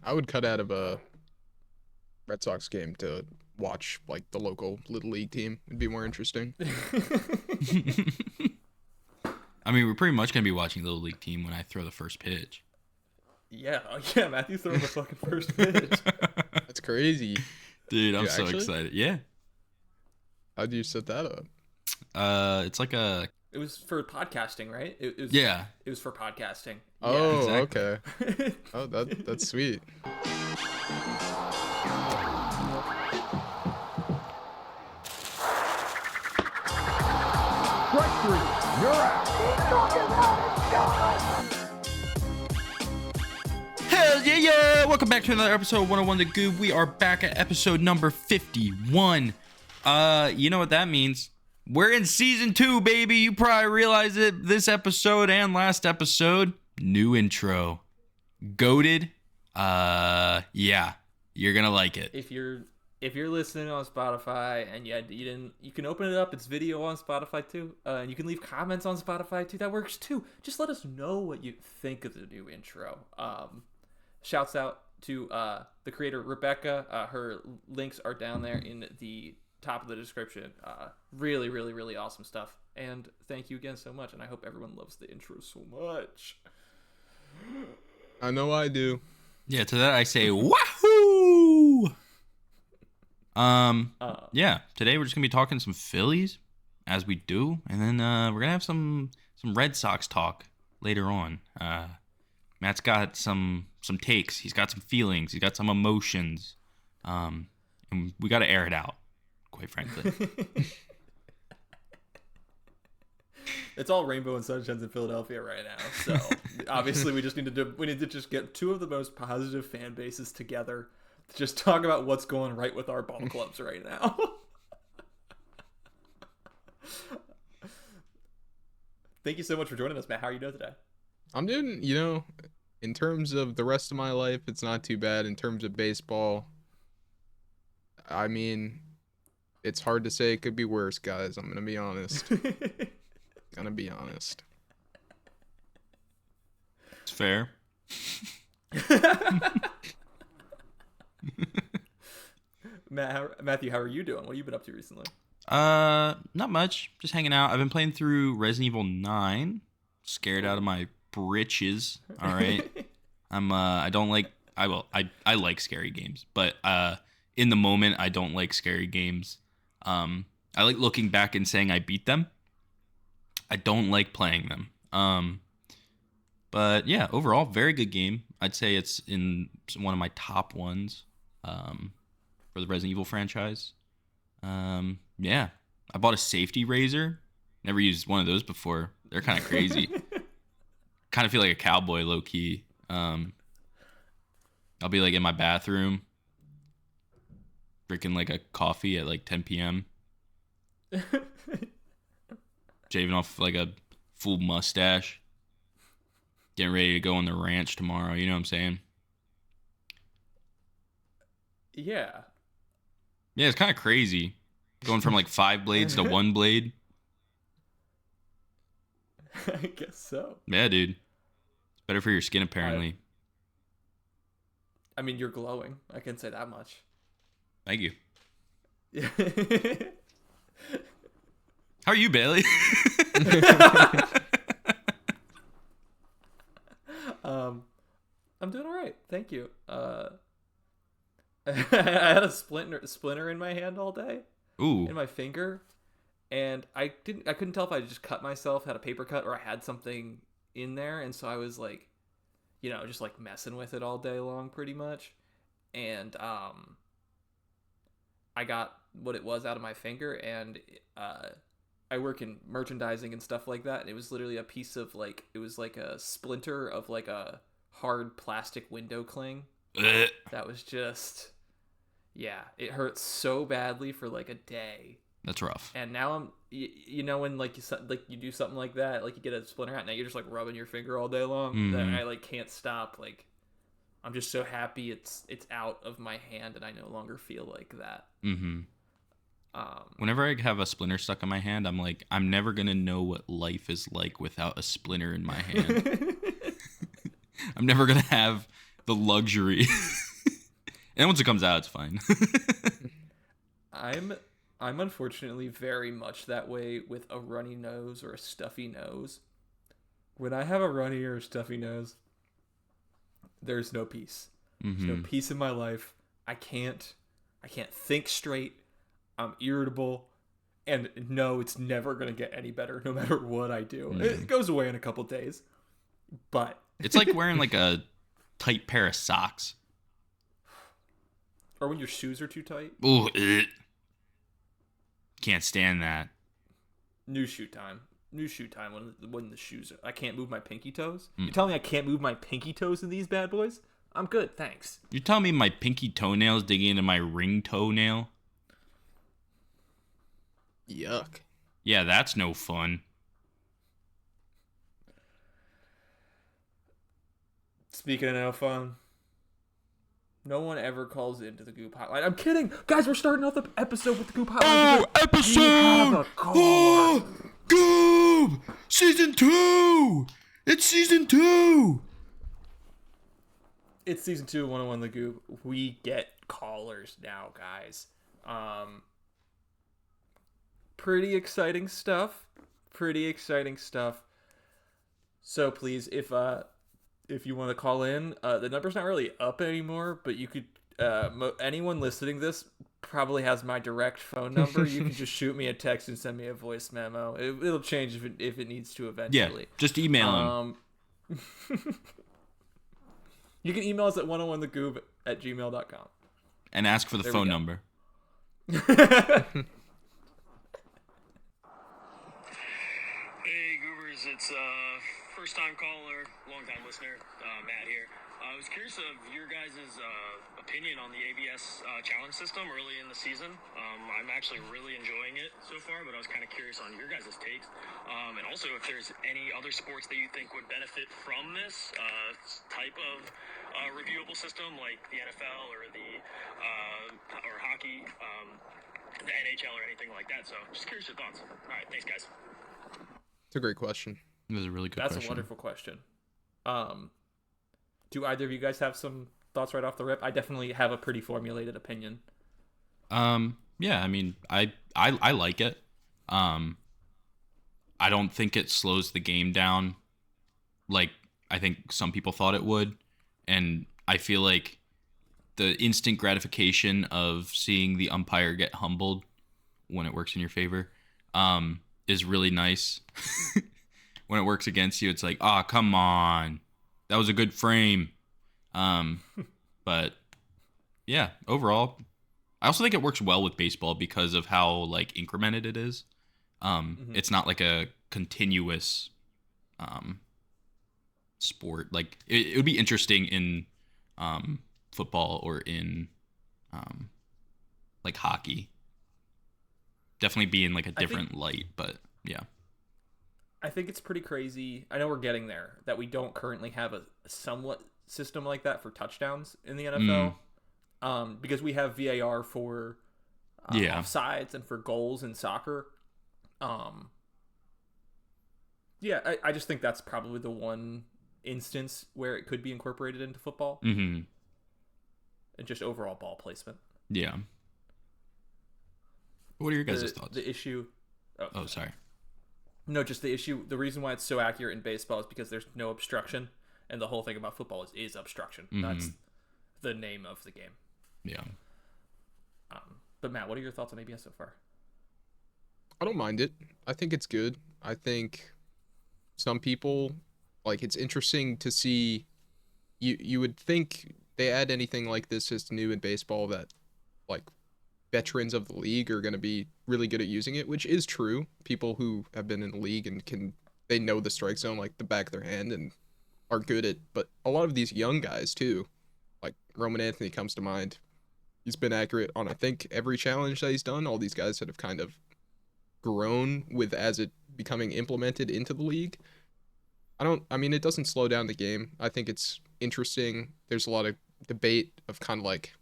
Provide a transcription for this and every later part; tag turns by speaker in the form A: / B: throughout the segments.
A: I would cut out of a Red Sox game to watch like the local Little League team. It'd be more interesting.
B: I mean, we're pretty much gonna be watching Little League team when I throw the first pitch.
C: Yeah, Matthew throwing the fucking first pitch.
A: That's crazy.
B: Dude, I'm so
A: actually?
B: excited. Yeah.
A: How'd you set that up?
B: It's like a
C: It was for podcasting, right? It was.
B: yeah.
C: It was for podcasting.
A: Oh,
B: exactly.
A: okay. Oh, that's sweet.
D: Strike three. You're out.
B: Hell yeah! Welcome back to another episode of 101 The Goob. We are back at episode number 51. You know what that means? We're in season 2, baby. You probably realize it this episode and last episode. New intro. Goated. Yeah. You're gonna like it.
C: If you're listening on Spotify and you can open it up. It's video on Spotify too, and you can leave comments on Spotify too. That works too. Just let us know what you think of the new intro. Shouts out to the creator Rebecca. Her links are down there in the top of the description. Really, really, really awesome stuff. And thank you again so much. And I hope everyone loves the intro so much.
A: I know I do.
B: Yeah, to that I say wahoo! Yeah, today we're just gonna be talking some Phillies, as we do, and then we're gonna have some Red Sox talk later on. Matt's got some takes, he's got some feelings, he's got some emotions, and we gotta air it out, quite frankly.
C: It's all rainbow and sunshines in Philadelphia right now. So obviously we need to just get two of the most positive fan bases together to just talk about what's going right with our ball clubs right now. Thank you so much for joining us, Matt. How are you doing today?
A: I'm doing, in terms of the rest of my life, it's not too bad. In terms of baseball, I mean, it's hard to say it could be worse, guys. I'm gonna be honest.
B: It's fair.
C: Matthew, how are you doing? What have you been up to recently?
B: Not much. Just hanging out. I've been playing through Resident Evil 9. Scared out of my britches. All right. I like scary games, but in the moment I don't like scary games. I like looking back and saying I beat them. I don't like playing them. But yeah, overall very good game. I'd say it's in one of my top ones for the Resident Evil franchise. Yeah, I bought a safety razor. Never used one of those before. They're kind of crazy. Kind of feel like a cowboy low key. I'll be like in my bathroom drinking like a coffee at like 10 p.m. Shaving off like a full mustache. Getting ready to go on the ranch tomorrow. You know what I'm saying?
C: Yeah.
B: Yeah, it's kind of crazy. Going from like 5 blades to 1 blade.
C: I guess so.
B: Yeah, dude. It's better for your skin, apparently.
C: I mean, you're glowing. I can say that much.
B: Thank you. How are you, Bailey?
C: I'm doing all right. Thank you. I had a splinter in my hand all day.
B: Ooh.
C: In my finger, and I couldn't tell if I just cut myself, had a paper cut, or I had something in there, and so I was like, just like messing with it all day long pretty much. And I got what it was out of my finger, and I work in merchandising and stuff like that, and it was literally a piece of like, it was like a splinter of like a hard plastic window cling. That was just, yeah, it hurt so badly for like a day.
B: That's rough.
C: And now I'm, when like you do something like that, like you get a splinter out, now you're just like rubbing your finger all day long.
B: Mm-hmm.
C: That I like can't stop. Like, I'm just so happy it's out of my hand and I no longer feel like that.
B: Mm-hmm. Whenever I have a splinter stuck in my hand, I'm like, I'm never gonna know what life is like without a splinter in my hand. I'm never gonna have The luxury. And once it comes out, it's fine.
C: I'm unfortunately very much that way with a runny nose or a stuffy nose. When I have a runny or a stuffy nose, there's no peace. There's no peace in my life. I can't think straight. I'm irritable. And no, it's never going to get any better no matter what I do. It goes away in a couple days. But
B: it's like wearing like a tight pair of socks.
C: Or when your shoes are too tight.
B: Ooh, can't stand that.
C: New shoe time when the shoes I can't move my pinky toes. You telling me I can't move my pinky toes in these bad boys? I'm good, thanks.
B: You're telling me my pinky toenail's digging into my ring toenail?
A: Yuck.
B: Yeah, that's no fun.
C: Speaking of no fun, no one ever calls into the Goop Hotline. I'm kidding, guys. We're starting off the episode with the Goop Hotline.
B: Oh, episode!
C: We have a caller.
B: Oh, Goop! Season 2! It's season 2!
C: It's season 2 of 101 The Goop. We get callers now, guys. Pretty exciting stuff. So please, if you want to call in, the number's not really up anymore, but you could, anyone listening to this probably has my direct phone number. You can just shoot me a text and send me a voice memo. It'll change if it needs to eventually.
B: Yeah, just email him.
C: You can email us at 101thegoob@gmail.com.
B: And ask for the phone number.
D: Hey, Goobers, it's first-time caller, long-time listener, Matt here. I was curious of your guys' opinion on the ABS challenge system early in the season. I'm actually really enjoying it so far, but I was kind of curious on your guys' takes. And also if there's any other sports that you think would benefit from this type of reviewable system, like the NFL or or hockey, the NHL or anything like that. So just curious your thoughts. All right, thanks, guys.
A: It's a great question.
B: It was a really good question.
C: That's a wonderful question. Do either of you guys have some thoughts right off the rip? I definitely have a pretty formulated opinion.
B: Yeah, I mean, I like it. I don't think it slows the game down like I think some people thought it would. And I feel like the instant gratification of seeing the umpire get humbled when it works in your favor is really nice. When it works against you, it's like, oh, come on. That was a good frame. But yeah, overall, I also think it works well with baseball because of how like incremented it is. It's not like a continuous sport. Like it would be interesting in football or in like hockey. Definitely be in like a different light, but yeah.
C: I think it's pretty crazy. I know we're getting there that we don't currently have a somewhat system like that for touchdowns in the NFL. Because we have VAR for offsides and for goals in soccer. Yeah, I just think that's probably the one instance where it could be incorporated into football. And just overall ball placement.
B: Yeah. What are your guys' thoughts?
C: The issue...
B: Oh, sorry.
C: No, just the issue. The reason why it's so accurate in baseball is because there's no obstruction, and the whole thing about football is obstruction. That's the name of the game.
B: Yeah.
C: But Matt, what are your thoughts on ABS so far?
A: I don't mind it. I think it's good. I think some people like it's interesting to see. You would think they add anything like this as new in baseball that like veterans of the league are going to be really good at using it, which is true. People who have been in the league and they know the strike zone like the back of their hand and are good at, but a lot of these young guys too, like Roman Anthony comes to mind. He's been accurate on, I think, every challenge that he's done. All these guys that have kind of grown with as it becoming implemented into the league. I mean, it doesn't slow down the game. I think it's interesting. There's a lot of debate of kind of like,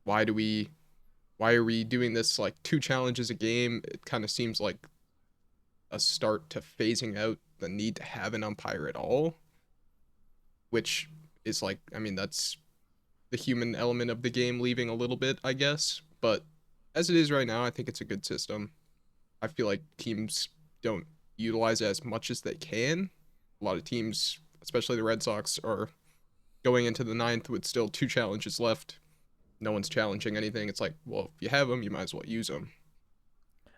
A: why are we doing this like 2 challenges a game? It kind of seems like a start to phasing out the need to have an umpire at all, which is like, I mean, that's the human element of the game leaving a little bit, I guess. But as it is right now, I think it's a good system. I feel like teams don't utilize it as much as they can. A lot of teams, especially the Red Sox, are going into the ninth with still 2 challenges left. No one's challenging anything. It's like, well, if you have them, you might as well use them.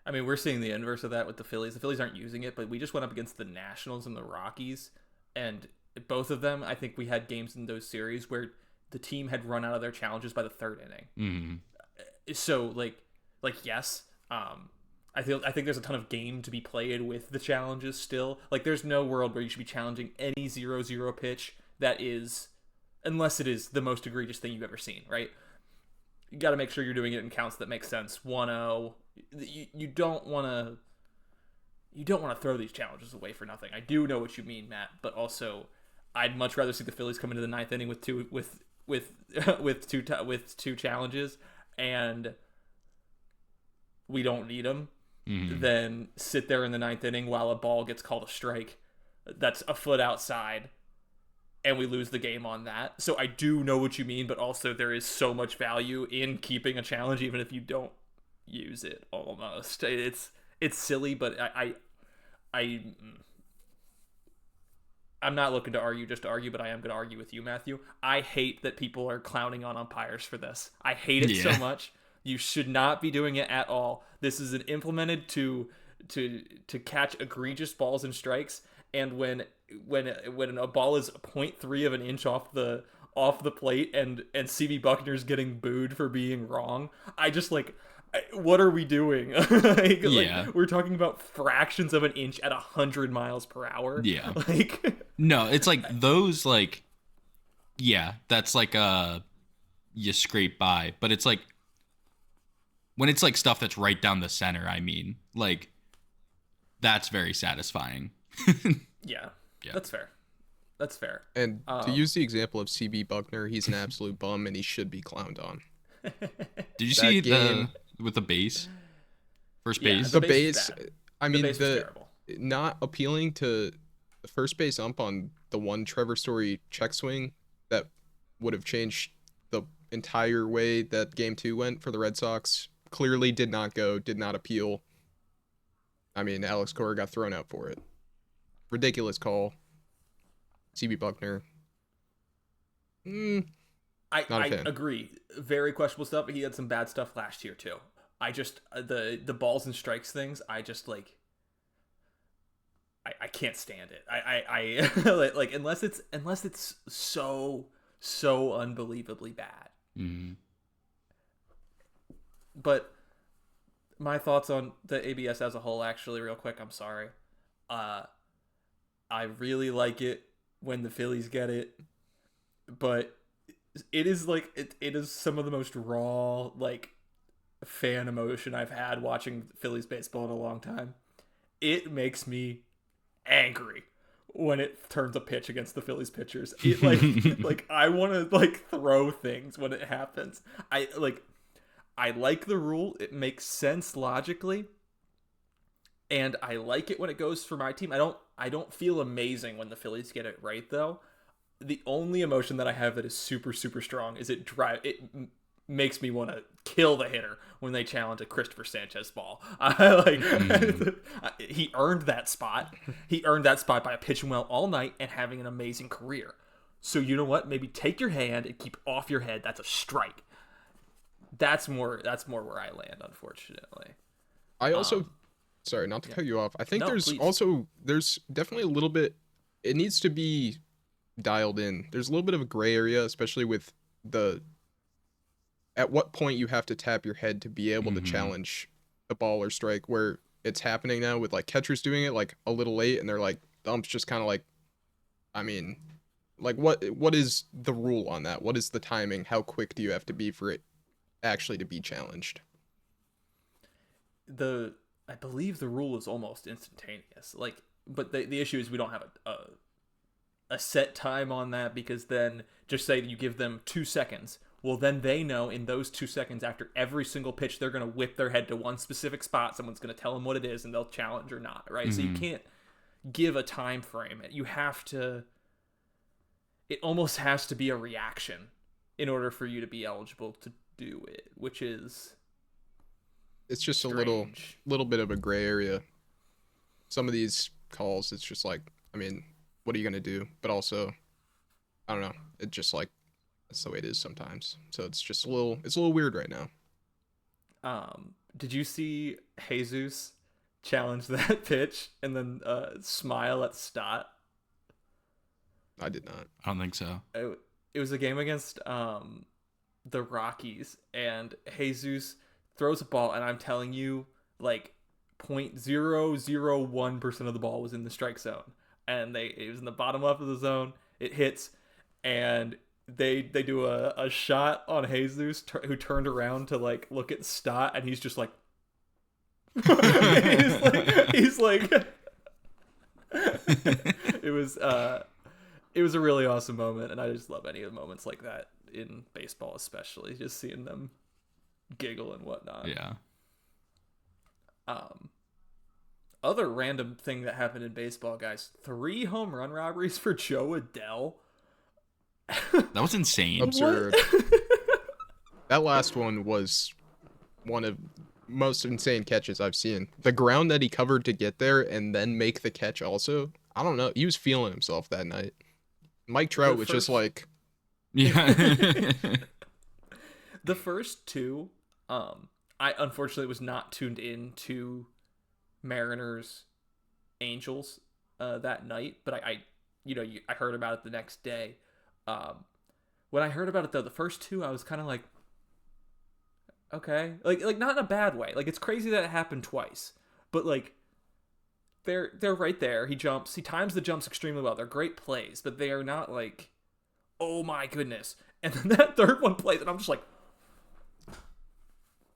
C: I mean, we're seeing the inverse of that with the Phillies. The Phillies aren't using it, but we just went up against the Nationals and the Rockies, and both of them, I think we had games in those series where the team had run out of their challenges by the third inning. So yes, I think there's a ton of game to be played with the challenges still. Like, there's no world where you should be challenging any 0-0 pitch that is, unless it is the most egregious thing you've ever seen, right? You got to make sure you're doing it in counts that make sense. 1-0. You don't want to throw these challenges away for nothing. I do know what you mean, Matt, but also I'd much rather see the Phillies come into the ninth inning with two challenges, and we don't need them, than sit there in the ninth inning while a ball gets called a strike that's a foot outside, and we lose the game on that. So I do know what you mean, but also there is so much value in keeping a challenge, even if you don't use it. Almost, it's silly, but I'm not looking to argue just to argue, but I am going to argue with you, Matthew. I hate that people are clowning on umpires for this. I hate it so much. You should not be doing it at all. This is implemented to catch egregious balls and strikes, and when a ball is 0.3 of an inch off the plate, and CB Buckner's getting booed for being wrong, I just what are we doing? like, we're talking about fractions of an inch at 100 miles per hour.
B: Yeah.
C: No,
B: it's like those, that's like you scrape by, but it's like when it's like stuff that's right down the center, I mean, that's very satisfying.
C: Yeah, that's fair.
A: And to use the example of CB Buckner, he's an absolute bum and he should be clowned on.
B: Did you see game with the base? First base?
A: The base, I mean,
C: the base was terrible.
A: Not appealing to the first base ump on the one Trevor Story check swing that would have changed the entire way that game 2 went for the Red Sox. Clearly did not appeal. I mean, Alex Cora got thrown out for it. Ridiculous call. CB Buckner.
C: I agree. Very questionable stuff. He had some bad stuff last year too. I just the balls and strikes things. I just I can't stand it. I unless it's so unbelievably bad.
B: Mm-hmm.
C: But my thoughts on the ABS as a whole, actually, real quick. I'm sorry. I really like it when the Phillies get it, but it is it is some of the most raw fan emotion I've had watching Phillies baseball in a long time. It makes me angry when it turns a pitch against the Phillies pitchers. It I want to throw things when it happens. I like the rule. It makes sense logically. And I like it when it goes for my team. I don't feel amazing when the Phillies get it right, though. The only emotion that I have that is super, super strong is it makes me want to kill the hitter when they challenge a Christopher Sanchez ball. He earned that spot. He earned that spot by pitching well all night and having an amazing career. So you know what? Maybe take your hand and keep off your head. That's a strike. That's more where I land, unfortunately.
A: I also, sorry, not to cut you off. I think there's definitely a little bit, it needs to be dialed in. There's a little bit of a gray area, especially with at what point you have to tap your head to be able to challenge a ball or strike, where it's happening now with catchers doing it a little late, and they're the ump's just kind of I mean, what is the rule on that? What is the timing? How quick do you have to be for it actually to be challenged?
C: I believe the rule is almost instantaneous. But the issue is we don't have a set time on that, because then just say you give them 2 seconds. Well, then they know in those 2 seconds after every single pitch, they're going to whip their head to one specific spot. Someone's going to tell them what it is, and they'll challenge or not, right? Mm-hmm. So you can't give a time frame. You have to. it almost has to be a reaction in order for you to be eligible to do it, which is
A: It's just
C: strange.
A: a little bit of a gray area. Some of these calls, it's just like, I mean, what are you gonna do? But also, I don't know. It just like that's the way it is sometimes. So it's a little weird right now.
C: Did you see Jesus challenge that pitch and then smile at Stott?
A: I did not.
B: I don't think so.
C: It was a game against the Rockies, and Jesus throws a ball, and I'm telling you, like 0.001% of the ball was in the strike zone, and it was in the bottom left of the zone. It hits, and they do a shot on Jesus who turned around to like look at Stott, and he's just like he's like it was a really awesome moment, and I just love any of the moments like that in baseball, especially just seeing them giggle and whatnot.
B: Yeah.
C: Other random thing that happened in baseball, guys: 3 home run robberies for Joe Adell.
B: That was insane.
A: Absurd. That last one was one of most insane catches I've seen. The ground that he covered to get there and then make the catch also. I don't know. He was feeling himself that night. Mike Trout was just like,
B: Yeah.
C: the first 2, I unfortunately was not tuned in to Mariners Angels that night, but I heard about it the next day. When I heard about it though, the first 2 I was kind of like, okay, like not in a bad way. Like, it's crazy that it happened twice, but like they're right there. He times the jumps extremely well. They're great plays, but they are not like, oh my goodness. And then that third one plays, and I'm just like,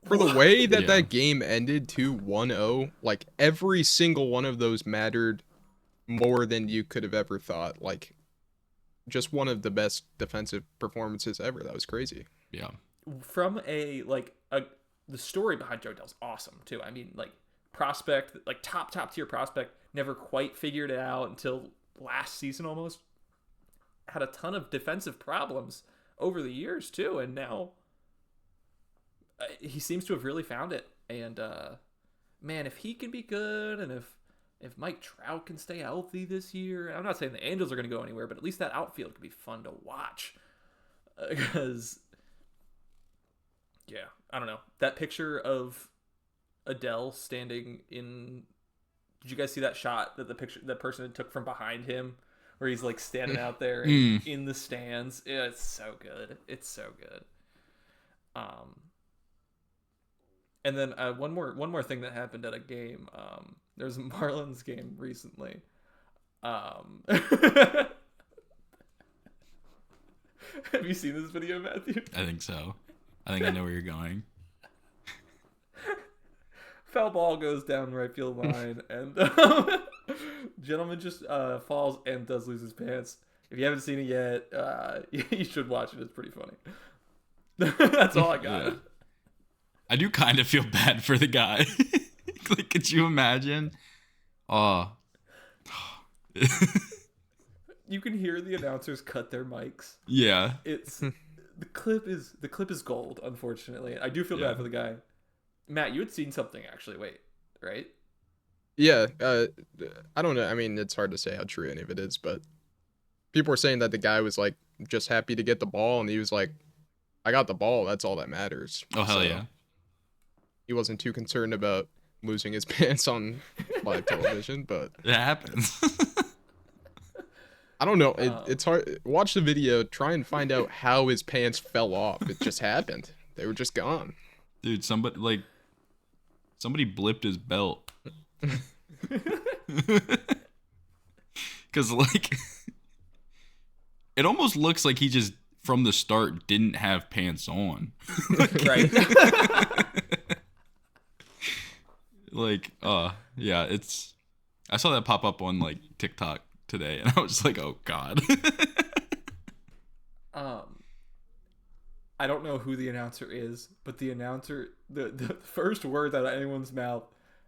A: for the way that
B: Yeah.
A: that game ended 2-1-0, like every single one of those mattered more than you could have ever thought. Like, just one of the best defensive performances ever. That was crazy.
B: Yeah.
C: from the story behind Joe Dell's awesome too. I mean, like, prospect, like top tier prospect, never quite figured it out until last season almost. Had a ton of defensive problems over the years too, and now he seems to have really found it. And man, if he can be good, and if Mike Trout can stay healthy this year, I'm not saying the Angels are going to go anywhere, but at least that outfield could be fun to watch. Because yeah, I don't know, that picture of Adele standing in. Did you guys see that shot that that person took from behind him, where he's like standing out there in the stands? Yeah, it's so good. It's so good. And then one more thing that happened at a game. There was a Marlins game recently. Have you seen this video, Matthew?
B: I think so. I think I know where you're going.
C: Foul ball goes down right field line, and gentleman just falls and does lose his pants. If you haven't seen it yet, you should watch it. It's pretty funny. That's all I got.
B: Yeah. I do kind of feel bad for the guy. Like, could you imagine? Oh.
C: You can hear the announcers cut their mics.
B: Yeah.
C: It's the clip is gold. Unfortunately, I do feel bad for the guy. Matt, you had seen something actually. Wait, right?
A: Yeah, I don't know. I mean, it's hard to say how true any of it is, but people were saying that the guy was like just happy to get the ball, and he was like, "I got the ball. That's all that matters."
B: Oh, hell
A: So
B: yeah.
A: He wasn't too concerned about losing his pants on live television, but
B: It happens.
A: I don't know. It's hard. Watch the video. Try and find out how his pants fell off. It just happened. They were just gone.
B: Dude, somebody blipped his belt. Because, like, it almost looks like he just, from the start, didn't have pants on.
C: Right.
B: Like, yeah, I saw that pop up on, like, TikTok today, and I was like, oh, God.
C: I don't know who the announcer is, but the announcer, the first word out of anyone's mouth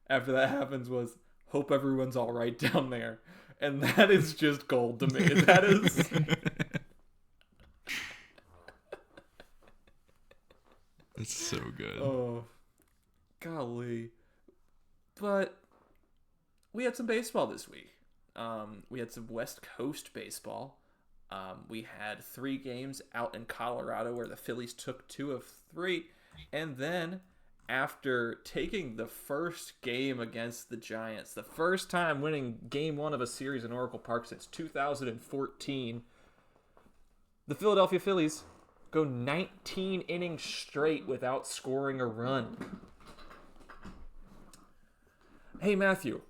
C: after that happens was, "Hope everyone's all right down there," and that is just gold to me. That is
B: It's so good.
C: Oh, golly. But we had some baseball this week. We had some West Coast baseball. We had 3 games out in Colorado where the Phillies took 2 of 3. And then, after taking the first game against the Giants, the first time winning game 1 of a series in Oracle Park since 2014, the Philadelphia Phillies go 19 innings straight without scoring a run. Hey, Matthew,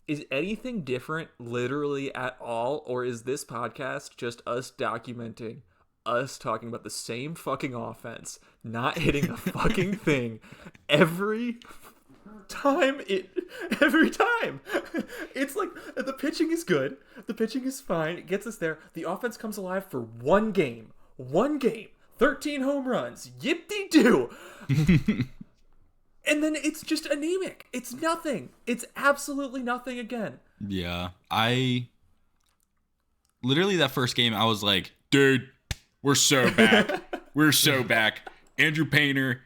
C: is anything different literally at all, or is this podcast just us documenting us talking about the same fucking offense, not hitting a fucking thing every time? It's like the pitching is good, the pitching is fine, it gets us there, the offense comes alive for one game, 13 home runs, yip-de-doo. And then it's just anemic. It's nothing. It's absolutely nothing again.
B: Yeah. Literally that first game, I was like, dude, we're so back. We're so back. Andrew Painter,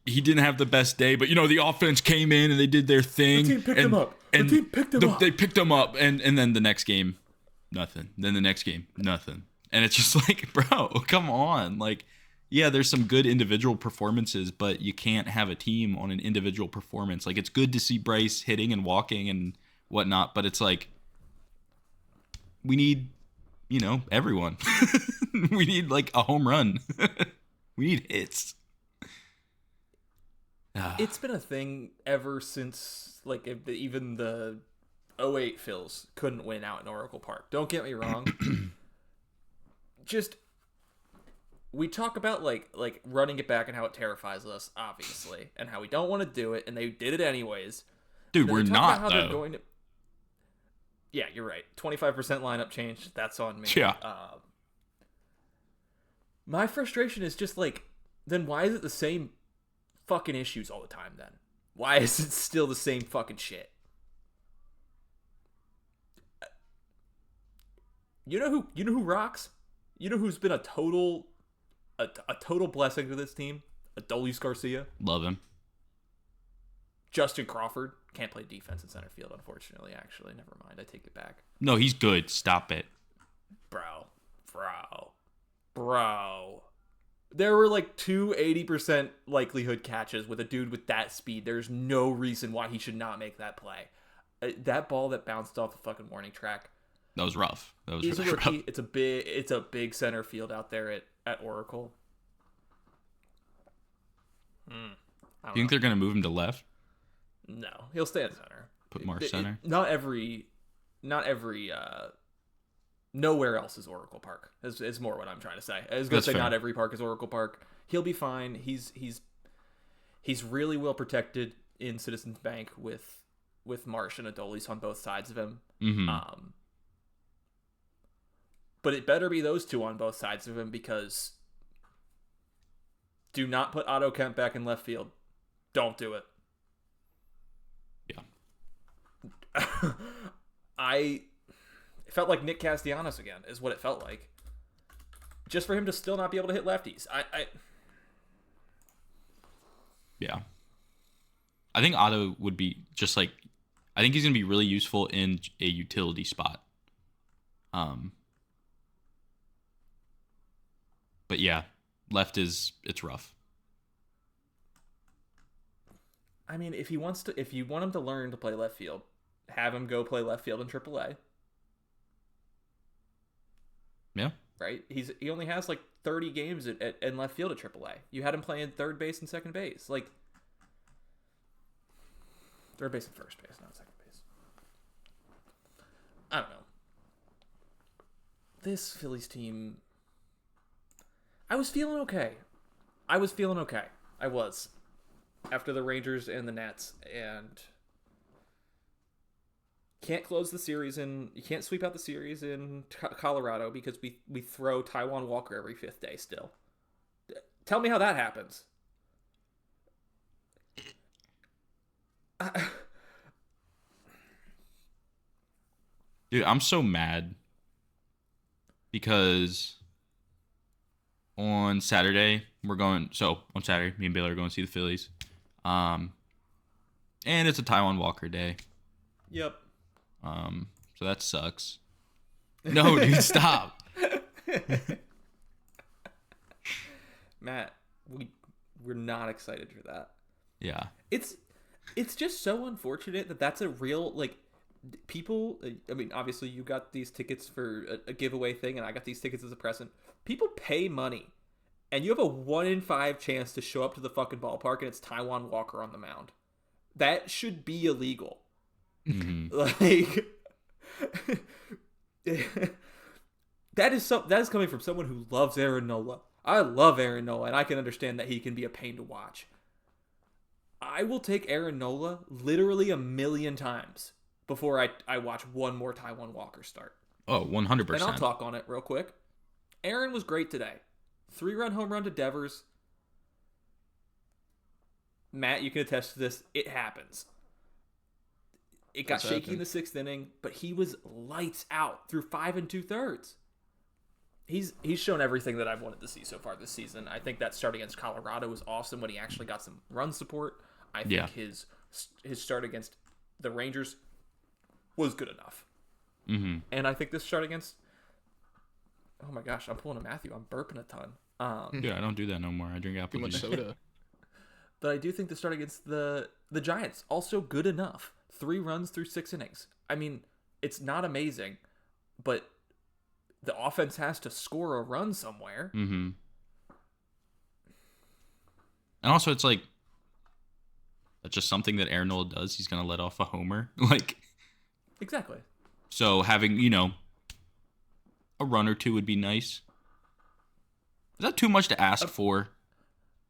B: he didn't have the best day, but, the offense came in and they did their thing.
C: The team picked him up.
B: They picked him up. And then the next game, nothing. Then the next game, nothing. And it's just like, bro, come on. Like, yeah, there's some good individual performances, but you can't have a team on an individual performance. Like, it's good to see Bryce hitting and walking and whatnot, but it's like, we need, everyone. We need, like, a home run. We need hits.
C: It's been a thing ever since, like, even the 08 Phils couldn't win out in Oracle Park. Don't get me wrong. Just... we talk about like running it back and how it terrifies us, obviously, and how we don't want to do it, and they did it anyways.
B: Dude, we're not though.
C: They're going to... yeah, you're right. 25% lineup change. That's on me.
B: Yeah.
C: My frustration is just like, then why is it the same fucking issues all the time? Then why is it still the same fucking shit? You know who rocks? You know who's been a total blessing to this team? Adolis Garcia.
B: Love him.
C: Justin Crawford. Can't play defense in center field, unfortunately, actually. Never mind. I take it back.
B: No, he's good. Stop it.
C: Bro. There were like 2 80% likelihood catches with a dude with that speed. There's no reason why he should not make that play. That ball that bounced off the fucking warning track.
B: That was rough. That was
C: He's
B: really
C: a rookie.
B: rough.
C: It's a big center field out there at Oracle.
B: You think they're gonna move him to left?
C: No, he'll stay at center.
B: Put Marsh center.
C: Not every. Nowhere else is Oracle Park. Is more what I'm trying to say. I was gonna say not every park is Oracle Park. He'll be fine. He's really well protected in Citizens Bank with Marsh and Adolis on both sides of him.
B: Mm-hmm.
C: But it better be those two on both sides of him, because do not put Otto Kemp back in left field. Don't do it.
B: Yeah.
C: It felt like Nick Castellanos again, is what it felt like. Just for him to still not be able to hit lefties.
B: Yeah. I think Otto would be just like, I think he's going to be really useful in a utility spot. But yeah, left it's rough.
C: I mean, if you want him to learn to play left field, have him go play left field in AAA.
B: Yeah.
C: Right? He only has like 30 games in left field at AAA. You had him playing third base and second base. Like, third base and first base, not second base. I don't know. This Phillies team... I was feeling okay. I was. After the Rangers and the Nats. And... can't close the series you can't sweep out the series in Colorado because we throw Taiwan Walker every 5th day still. Tell me how that happens.
B: Dude, I'm so mad because on Saturday, on Saturday, me and Baylor are going to see the Phillies. And it's a Taiwan Walker day.
C: Yep.
B: So that sucks. No, dude, stop.
C: Matt, we're not excited for that.
B: Yeah.
C: It's just so unfortunate that that's a real, like, people. I mean, obviously you got these tickets for a giveaway thing, and I got these tickets as a present. People pay money, and you have a 1 in 5 chance to show up to the fucking ballpark, and it's Taiwan Walker on the mound. That should be illegal.
B: Mm-hmm.
C: Like, that is coming from someone who loves Aaron Nola. I love Aaron Nola, and I can understand that he can be a pain to watch. I will take Aaron Nola literally 1,000,000 times before I watch one more Taiwan Walker start.
B: Oh, 100%.
C: And I'll talk on it real quick. Aaron was great today. 3-run home run to Devers. Matt, you can attest to this. It happens. It got shaky in the 6th inning, but he was lights out through 5 2/3. He's shown everything that I've wanted to see so far this season. I think that start against Colorado was awesome when he actually got some run support. I think his start against the Rangers was good enough.
B: Mm-hmm.
C: And I think this start against... Oh my gosh, I'm pulling a Matthew. I'm burping a ton.
B: Dude, I don't do that no more. I drink apple
A: Too much
B: juice.
A: soda.
C: But I do think the start against the Giants, also good enough. 3 runs through 6 innings. I mean, it's not amazing, but the offense has to score a run somewhere.
B: Mm-hmm. And also, it's like, that's just something that Aaron Nola does. He's going to let off a homer. Like,
C: Exactly.
B: so having, a run or two would be nice. Is that too much to ask for?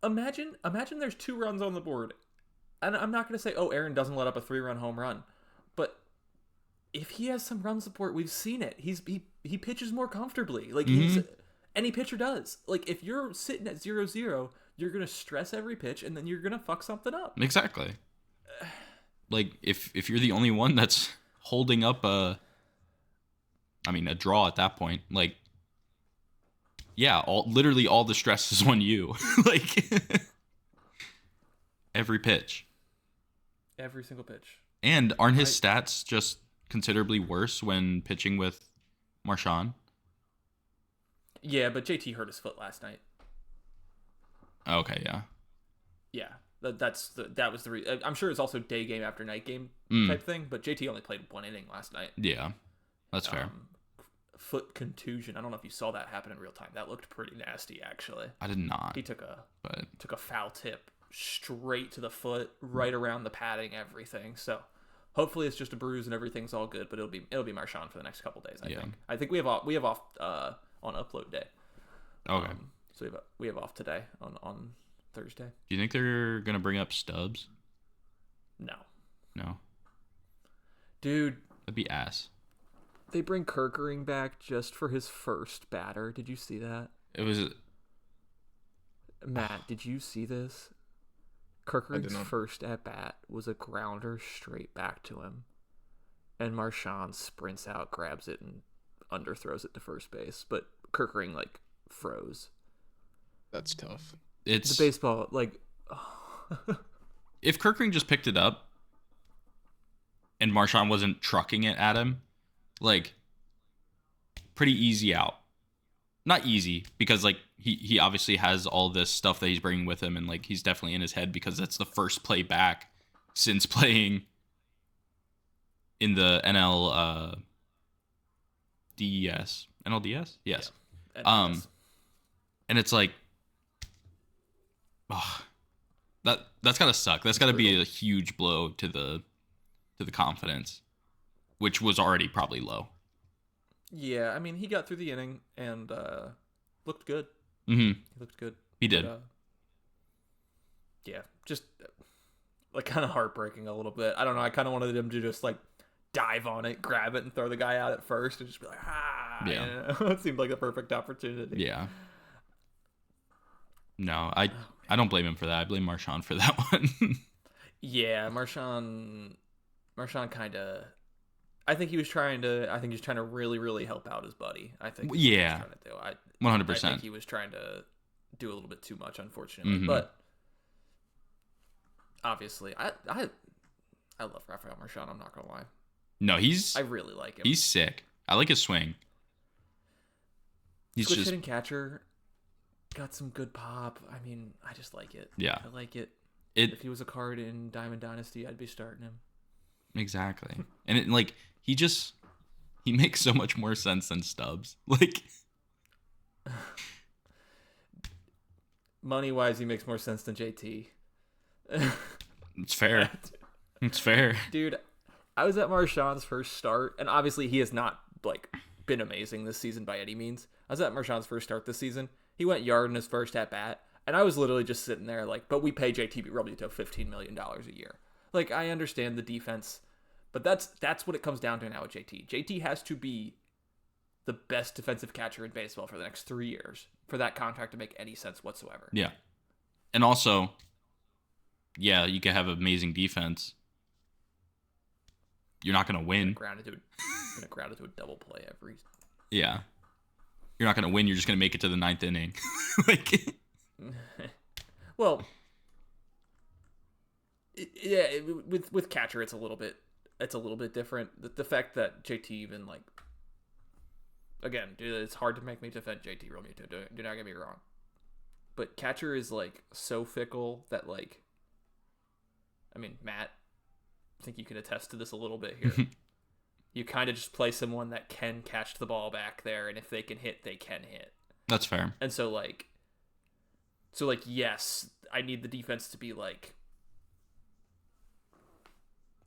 C: Imagine there's 2 runs on the board. And I'm not going to say, oh, Aaron doesn't let up a 3-run home run. But if he has some run support, we've seen it. He pitches more comfortably. Like, any pitcher does. Like, if you're sitting at 0-0, you're going to stress every pitch, and then you're going to fuck something up.
B: Exactly. Like, if you're the only one that's holding up a draw at that point, like, yeah, literally all the stress is on you. Like, every pitch.
C: Every single pitch.
B: And aren't his stats just considerably worse when pitching with Marchand?
C: Yeah, but JT hurt his foot last night.
B: Okay, yeah.
C: Yeah, that was the I'm sure it's also day game after night game type thing, but JT only played 1 inning last night.
B: Yeah, that's fair.
C: Foot contusion. I don't know if you saw that happen in real time. That looked pretty nasty, actually.
B: I did not.
C: He took a foul tip straight to the foot, right around the padding, everything. So hopefully it's just a bruise and everything's all good. But it'll be Marchand for the next couple days. I think we have off on upload day.
B: Okay.
C: So we have off today on Thursday.
B: Do you think they're gonna bring up Stubbs?
C: No,
B: dude, that'd be ass.
C: They bring Kirkering back just for his first batter. Did you see that?
B: It was
C: Matt. Did you see this? Kirkering's first at bat was a grounder straight back to him, and Marchand sprints out, grabs it, and underthrows it to first base. But Kirkering froze.
A: That's tough.
C: It's the baseball
B: If Kirkering just picked it up and Marchand wasn't trucking it at him, pretty easy out. Not easy, because he obviously has all this stuff that he's bringing with him, and he's definitely in his head because that's the first play back since playing in the NLDS. NLDS? Yes.
C: Yeah,
B: and it's that's gotta suck. That's gotta be a huge blow to the confidence, which was already probably low.
C: Yeah, I mean, he got through the inning and looked good.
B: Mm-hmm.
C: He looked good.
B: He did.
C: Yeah, just kind of heartbreaking a little bit. I don't know. I kind of wanted him to just dive on it, grab it, and throw the guy out at first, and just be like, ah.
B: Yeah.
C: It seemed like the perfect opportunity.
B: Yeah. No, I don't blame him for that. I blame Marchand for that one.
C: Yeah, Marchand kind of. I think he's trying to really, really help out his buddy. I think.
B: Yeah. 100%.
C: I think he was trying to do a little bit too much, unfortunately.
B: Mhm.
C: But obviously, I love Rafael Marchand. I'm not gonna lie.
B: No,
C: I really like him.
B: he's sick. I like his swing. He's
C: Switch
B: just
C: hitting catcher, got some good pop. I mean, I just like it.
B: Yeah.
C: I like it.
B: it
C: If he was a card in Diamond Dynasty, I'd be starting him.
B: exactly. And like he makes so much more sense than Stubbs. Like
C: Money wise, he makes more sense than JT.
B: it's fair. It's fair.
C: Dude, I was at Marchand's first start, and obviously he has not like been amazing this season by any means. I was at Marchand's first start this season. He went yard in his first at bat, and I was literally just sitting there like, but we pay JT Realmuto $15 million a year. Like, I understand the defense, but that's what it comes down to now with JT. JT has to be the best defensive catcher in baseball for the next 3 years for that contract to make any sense whatsoever.
B: Yeah. And also, yeah, you can have amazing defense. You're not gonna win.
C: Gonna ground it to a double play every.
B: Yeah. You're not gonna win. You're just gonna make it to the 9th inning. Like,
C: well, with catcher, it's a little bit different. The fact that JT even like, again, dude, it's hard to make me defend JT Realmuto. Do not get me wrong, but catcher is like so fickle that like, I mean, Matt, I think you can attest to this a little bit here. You kind of just play someone that can catch the ball back there, and if they can hit, they can hit.
B: that's fair.
C: And so yes, I need the defense to be like,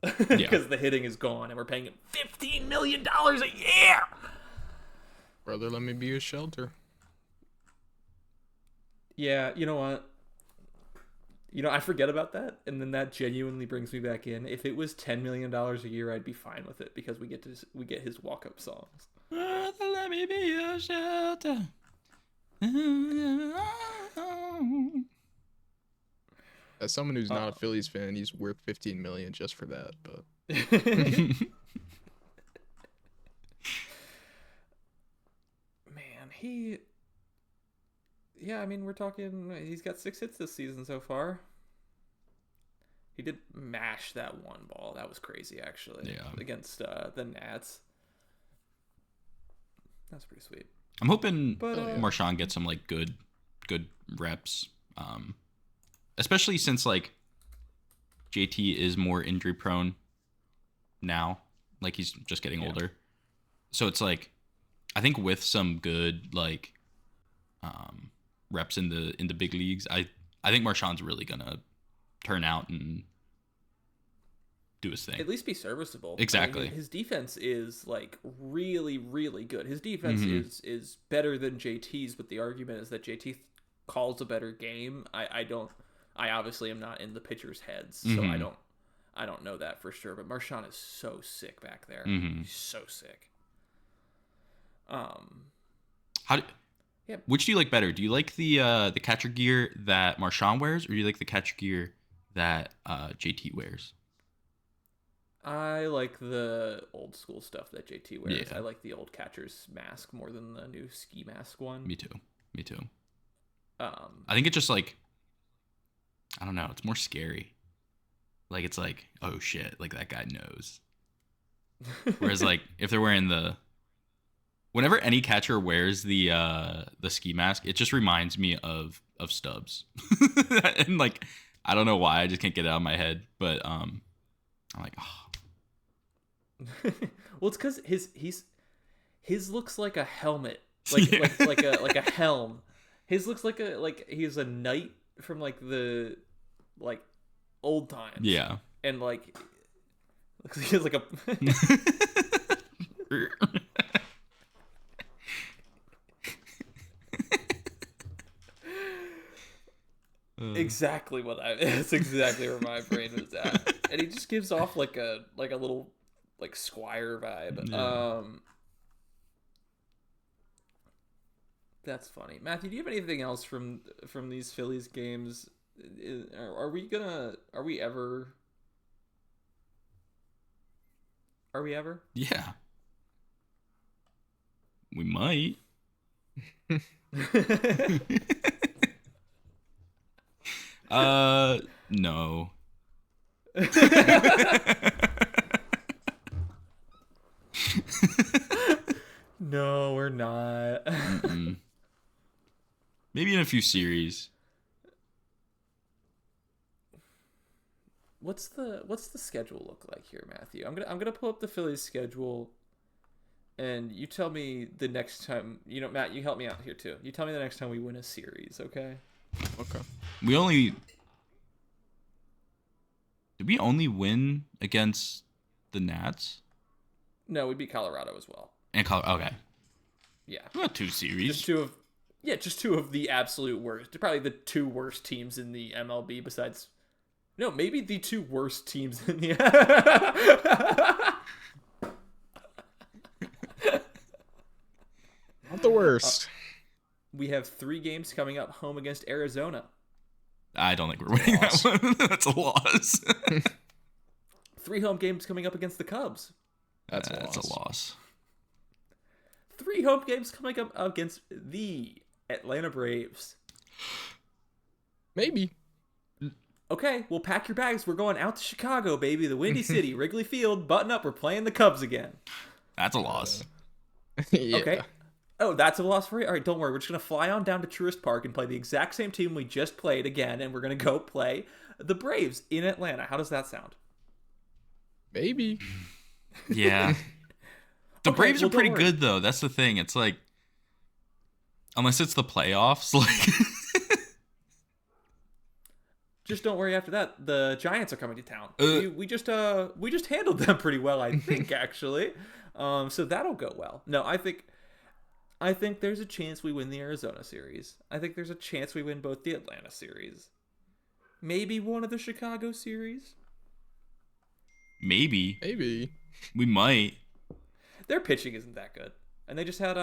C: because the hitting is gone, and we're paying him $15 million a year.
A: Brother, let me be your shelter.
C: Yeah, you know what? I forget about that, and then that genuinely brings me back in. If it was $10 million a year, I'd be fine with it because we get his walk-up songs.
B: Let me be your shelter.
A: As someone who's not a Phillies fan, he's worth $15 million just for that. But
C: man, yeah, I mean, we're talking. He's got 6 hits this season so far. He did mash that one ball. That was crazy, actually.
B: Yeah.
C: Against the Nats. That's pretty sweet.
B: I'm hoping
C: But,
B: Marchand gets some like good reps, especially since like JT is more injury prone now. Like he's just getting older, so it's like I think with some good like reps in the big leagues, I think Marchand's really gonna turn out and do his thing.
C: At least be serviceable.
B: Exactly.
C: I mean, his defense is like really, really good. His defense is better than JT's, but the argument is that JT calls a better game. I obviously am not in the pitcher's heads, so I don't know that for sure. But Marchand is so sick back there. He's so sick.
B: Which do you like better? Do you like the catcher gear that Marchand wears, or do you like the catcher gear that JT wears?
C: I like the old school stuff that JT wears.
B: Yeah.
C: I like the old catcher's mask more than the new ski mask one.
B: Me too. I think it's just like, I don't know, it's more scary. Like it's like, oh shit, like that guy knows. Whereas like if they're wearing whenever any catcher wears the ski mask, it just reminds me of Stubbs. And like I don't know why, I just can't get it out of my head, but I'm like, oh.
C: Well, it's because his looks like a helmet, like a helm. His looks like he's a knight from like the old times.
B: Yeah.
C: And like looks like he has like a exactly that's exactly where my brain was at. And he just gives off like a little like squire vibe.
B: Yeah.
C: That's funny. Matthew, do you have anything else from these Phillies games? Are we ever?
B: Yeah. We might. No.
C: No, we're not.
B: Mm-mm. Maybe in a few series.
C: What's the schedule look like here, Matthew? I'm gonna pull up the Phillies schedule, and you tell me the next time. Matt, you help me out here too. You tell me the next time we win a series, okay?
A: Okay.
B: Did we only win against the Nats?
C: No, we beat Colorado as well.
B: And okay.
C: Yeah,
B: We got 2 series.
C: just two of the absolute worst. Probably the 2 worst teams in the MLB besides. No, maybe the 2 worst teams in the.
A: Not the worst.
C: We have 3 games coming up. Home against Arizona.
B: I don't think we're winning that one. That's a loss.
C: 3 home games coming up against the Cubs.
A: That's
B: a loss.
C: 3 home games coming up against the Atlanta Braves.
A: Maybe.
C: Okay, well, pack your bags. We're going out to Chicago, baby. The Windy City, Wrigley Field. Button up. We're playing the Cubs again.
B: That's a loss.
A: Yeah.
C: Okay. Oh, that's a loss for you? All right, don't worry. We're just going to fly on down to Truist Park and play the exact same team we just played again, and we're going to go play the Braves in Atlanta. How does that sound?
A: Maybe.
B: Yeah. The
C: Okay,
B: Braves
C: well,
B: are pretty
C: don't worry.
B: good, though. That's the thing. It's like, unless it's the playoffs, like.
C: Just don't worry after that. The Giants are coming to town. We just handled them pretty well, I think, actually. So that'll go well. No, I think there's a chance we win the Arizona series. I think there's a chance we win both the Atlanta series. Maybe one of the Chicago series.
B: Maybe.
A: Maybe.
B: We might.
C: Their pitching isn't that good. And they just had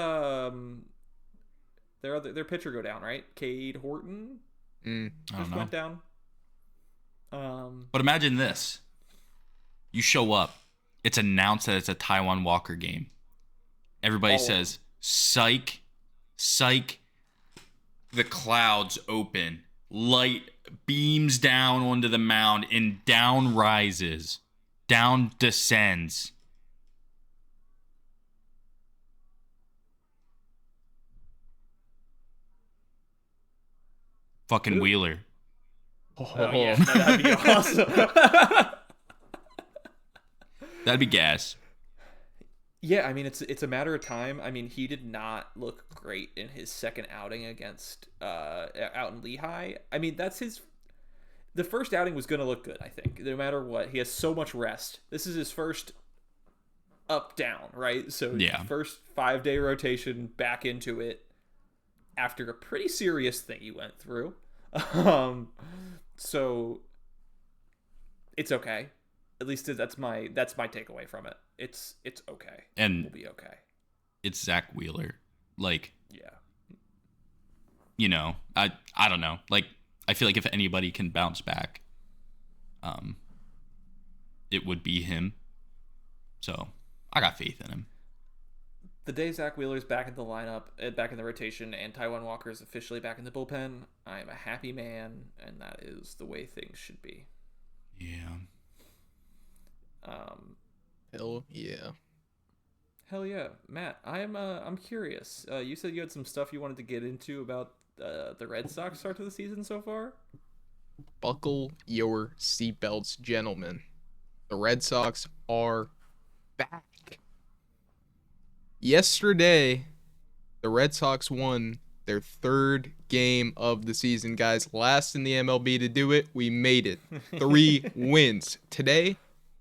C: their pitcher go down, right? Cade Horton
B: I don't
C: just
B: know.
C: went down.
B: But imagine this. You show up. It's announced that it's a Taiwan Walker game. Everybody says, psych, psych. The clouds open. Light beams down onto the mound and down rises. Down descends. Fucking Wheeler.
C: Oh yeah, no, that'd be awesome.
B: That'd be gas.
C: Yeah, I mean it's a matter of time. I mean, he did not look great in his second outing against out in Lehigh. I mean, the first outing was going to look good, I think. No matter what, he has so much rest. This is his first up down, right? So
B: Yeah.
C: first 5-day rotation back into it after a pretty serious thing he went through. So it's okay. At least that's my takeaway from it. It's okay.
B: And
C: We'll be okay.
B: it's Zach Wheeler. Like,
C: Yeah.
B: you know, I don't know. Like, I feel like if anybody can bounce back, it would be him. So I got faith in him.
C: The day Zach Wheeler's back in the lineup, back in the rotation, and Taiwan Walker is officially back in the bullpen, I am a happy man, and that is the way things should be.
B: Yeah.
A: Hell yeah.
C: Hell yeah, Matt. I'm curious. You said you had some stuff you wanted to get into about the Red Sox start to the season so far.
A: Buckle your seatbelts, gentlemen. The Red Sox are back. Yesterday, the Red Sox won their 3rd game of the season, guys. Last in the MLB to do it. We made it. 3 wins. Today,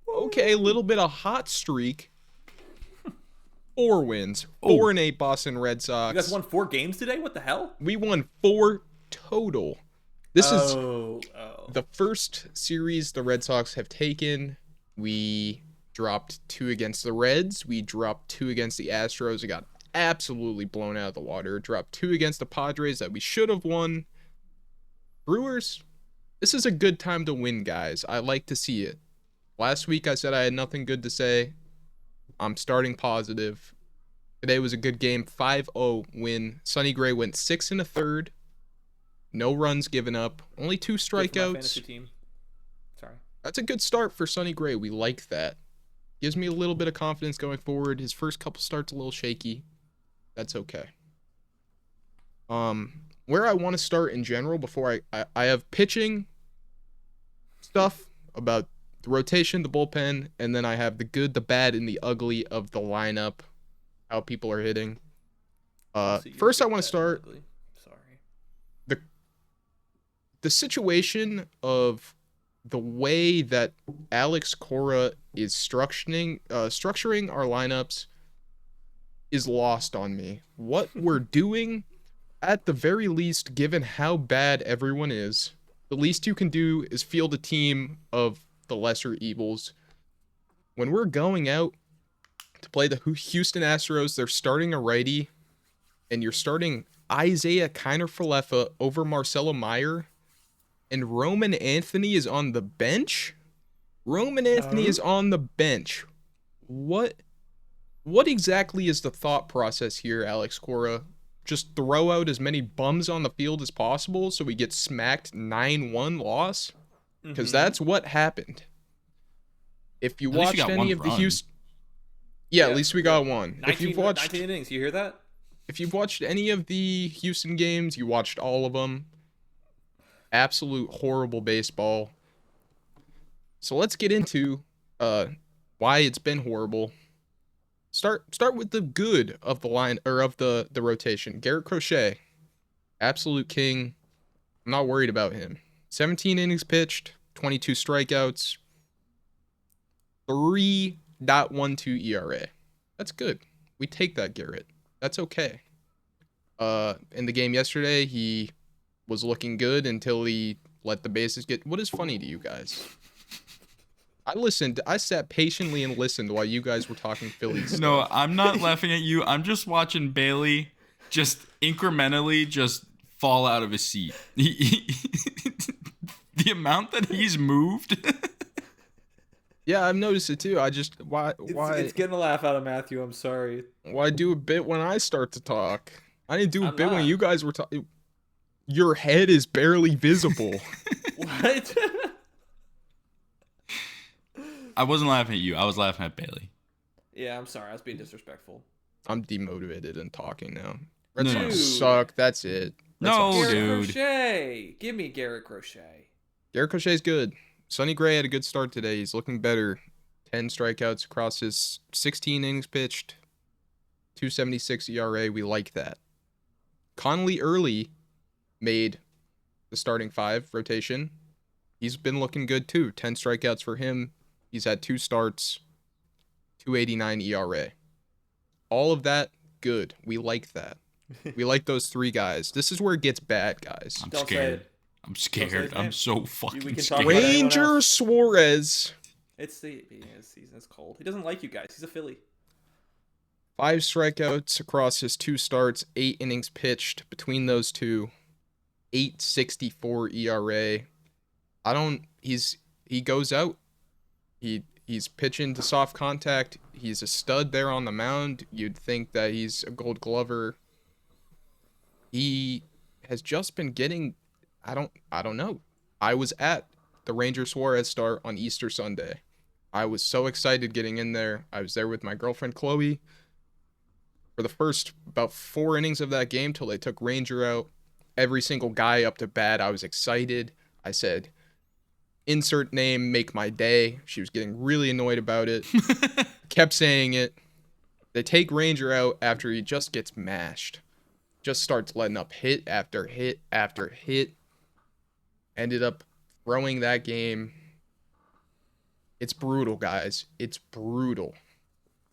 A: okay, a little bit of hot streak. 4 wins. 4-8 Boston Red Sox.
C: You guys won 4 games today? What the hell?
A: We won 4 total. This is
C: Oh.
A: the first series the Red Sox have taken. We dropped 2 against the Reds. We dropped 2 against the Astros. It got absolutely blown out of the water. Dropped 2 against the Padres that we should have won. Brewers, this is a good time to win, guys. I like to see it. Last week I said I had nothing good to say. I'm starting positive. Today was a good game. 5-0 win. Sonny Gray went 6 1/3. no runs given up, only 2
C: Good for my fantasy
A: strikeouts.
C: team. Sorry.
A: That's a good start for Sonny Gray. We like that. Gives me a little bit of confidence going forward. His first couple starts a little shaky. That's okay. Where I want to start in general before I have pitching stuff about the rotation, the bullpen, and then I have the good, the bad, and the ugly of the lineup, how people are hitting.
C: Also, you're
A: First I
C: good,
A: want
C: bad,
A: to start
C: ugly. Sorry.
A: the situation of the way that Alex Cora is structuring our lineups is lost on me. What we're doing, at the very least, given how bad everyone is, the least you can do is field a team of the lesser evils. When we're going out to play the Houston Astros, they're starting a righty, and you're starting Isaiah Kiner-Falefa over Marcelo Meyer, and Roman Anthony is on the bench? Roman Anthony is on the bench. What exactly is the thought process here, Alex Cora? Just throw out as many bums on the field as possible so we get smacked 9-1 loss? Because that's what happened. If you
B: At least you
A: watched
B: got
A: any
B: one
A: of the
B: run.
A: Houston... Yeah, at least we got one.
C: 19 innings. You hear that?
A: If you've watched any of the Houston games, you watched all of them. Absolute horrible baseball. So let's get into why it's been horrible. Start with the good of the line, or of the rotation. Garrett Crochet, absolute king. I'm not worried about him. 17 innings pitched, 22 strikeouts, 3.12 ERA. That's good. We take that, Garrett. That's okay. In the game yesterday, he was looking good until he let the bases get... What is funny to you guys? I sat patiently and listened while you guys were talking Phillies stuff.
B: No, I'm not laughing at you. I'm just watching Bailey just incrementally just fall out of his seat. The amount that he's moved.
A: Yeah, I've noticed it too. I just... Why
C: It's getting a laugh out of Matthew. I'm sorry.
A: why do a bit when I start to talk? I didn't do a
C: I'm
A: bit when
C: not.
A: you guys were talking. Your head is barely visible.
C: What?
B: I wasn't laughing at you. I was laughing at Bailey.
C: Yeah, I'm sorry. I was being disrespectful.
A: I'm demotivated and talking now.
B: No,
A: Red
B: no.
A: Sox
C: Dude.
A: suck. That's it. Red
B: No,
A: Sox suck.
C: Garrett
B: dude.
C: Crochet. Give me Garrett Crochet.
A: Garrett Crochet's good. Sonny Gray had a good start today. He's looking better. 10 strikeouts across his 16 innings pitched. 2.76 ERA. We like that. Conley Early made the starting 5 rotation. He's been looking good too. 10 strikeouts for him. He's had 2 starts. 2.89 ERA. All of that, good. We like that. We like those 3 guys. This is where it gets bad, guys.
B: I'm
C: Don't say
B: scared.
C: it.
B: I'm
C: say
B: scared.
C: his
B: I'm
C: name.
B: so
C: We
B: fucking
C: can talk
B: scared.
C: about anyone
A: Ranger
C: else.
A: Suarez.
C: It's the beginning of the season. It's cold. He doesn't like you guys. He's a Philly.
A: 5 strikeouts across his 2 starts, 8 innings pitched between those 2. 8.64 ERA. He goes out. He's pitching to soft contact. He's a stud there on the mound. You'd think that he's a Gold Glover. He has just been getting... I don't know. I was at the Ranger Suarez start on Easter Sunday. I was so excited getting in there. I was there with my girlfriend Chloe for the first about 4 innings of that game till they took Ranger out. Every single guy up to bat, I was excited. I said, insert name, make my day. She was getting really annoyed about it. Kept saying it. They take Ranger out after he just gets mashed. Just starts letting up hit after hit after hit. Ended up throwing that game. It's brutal, guys. It's brutal.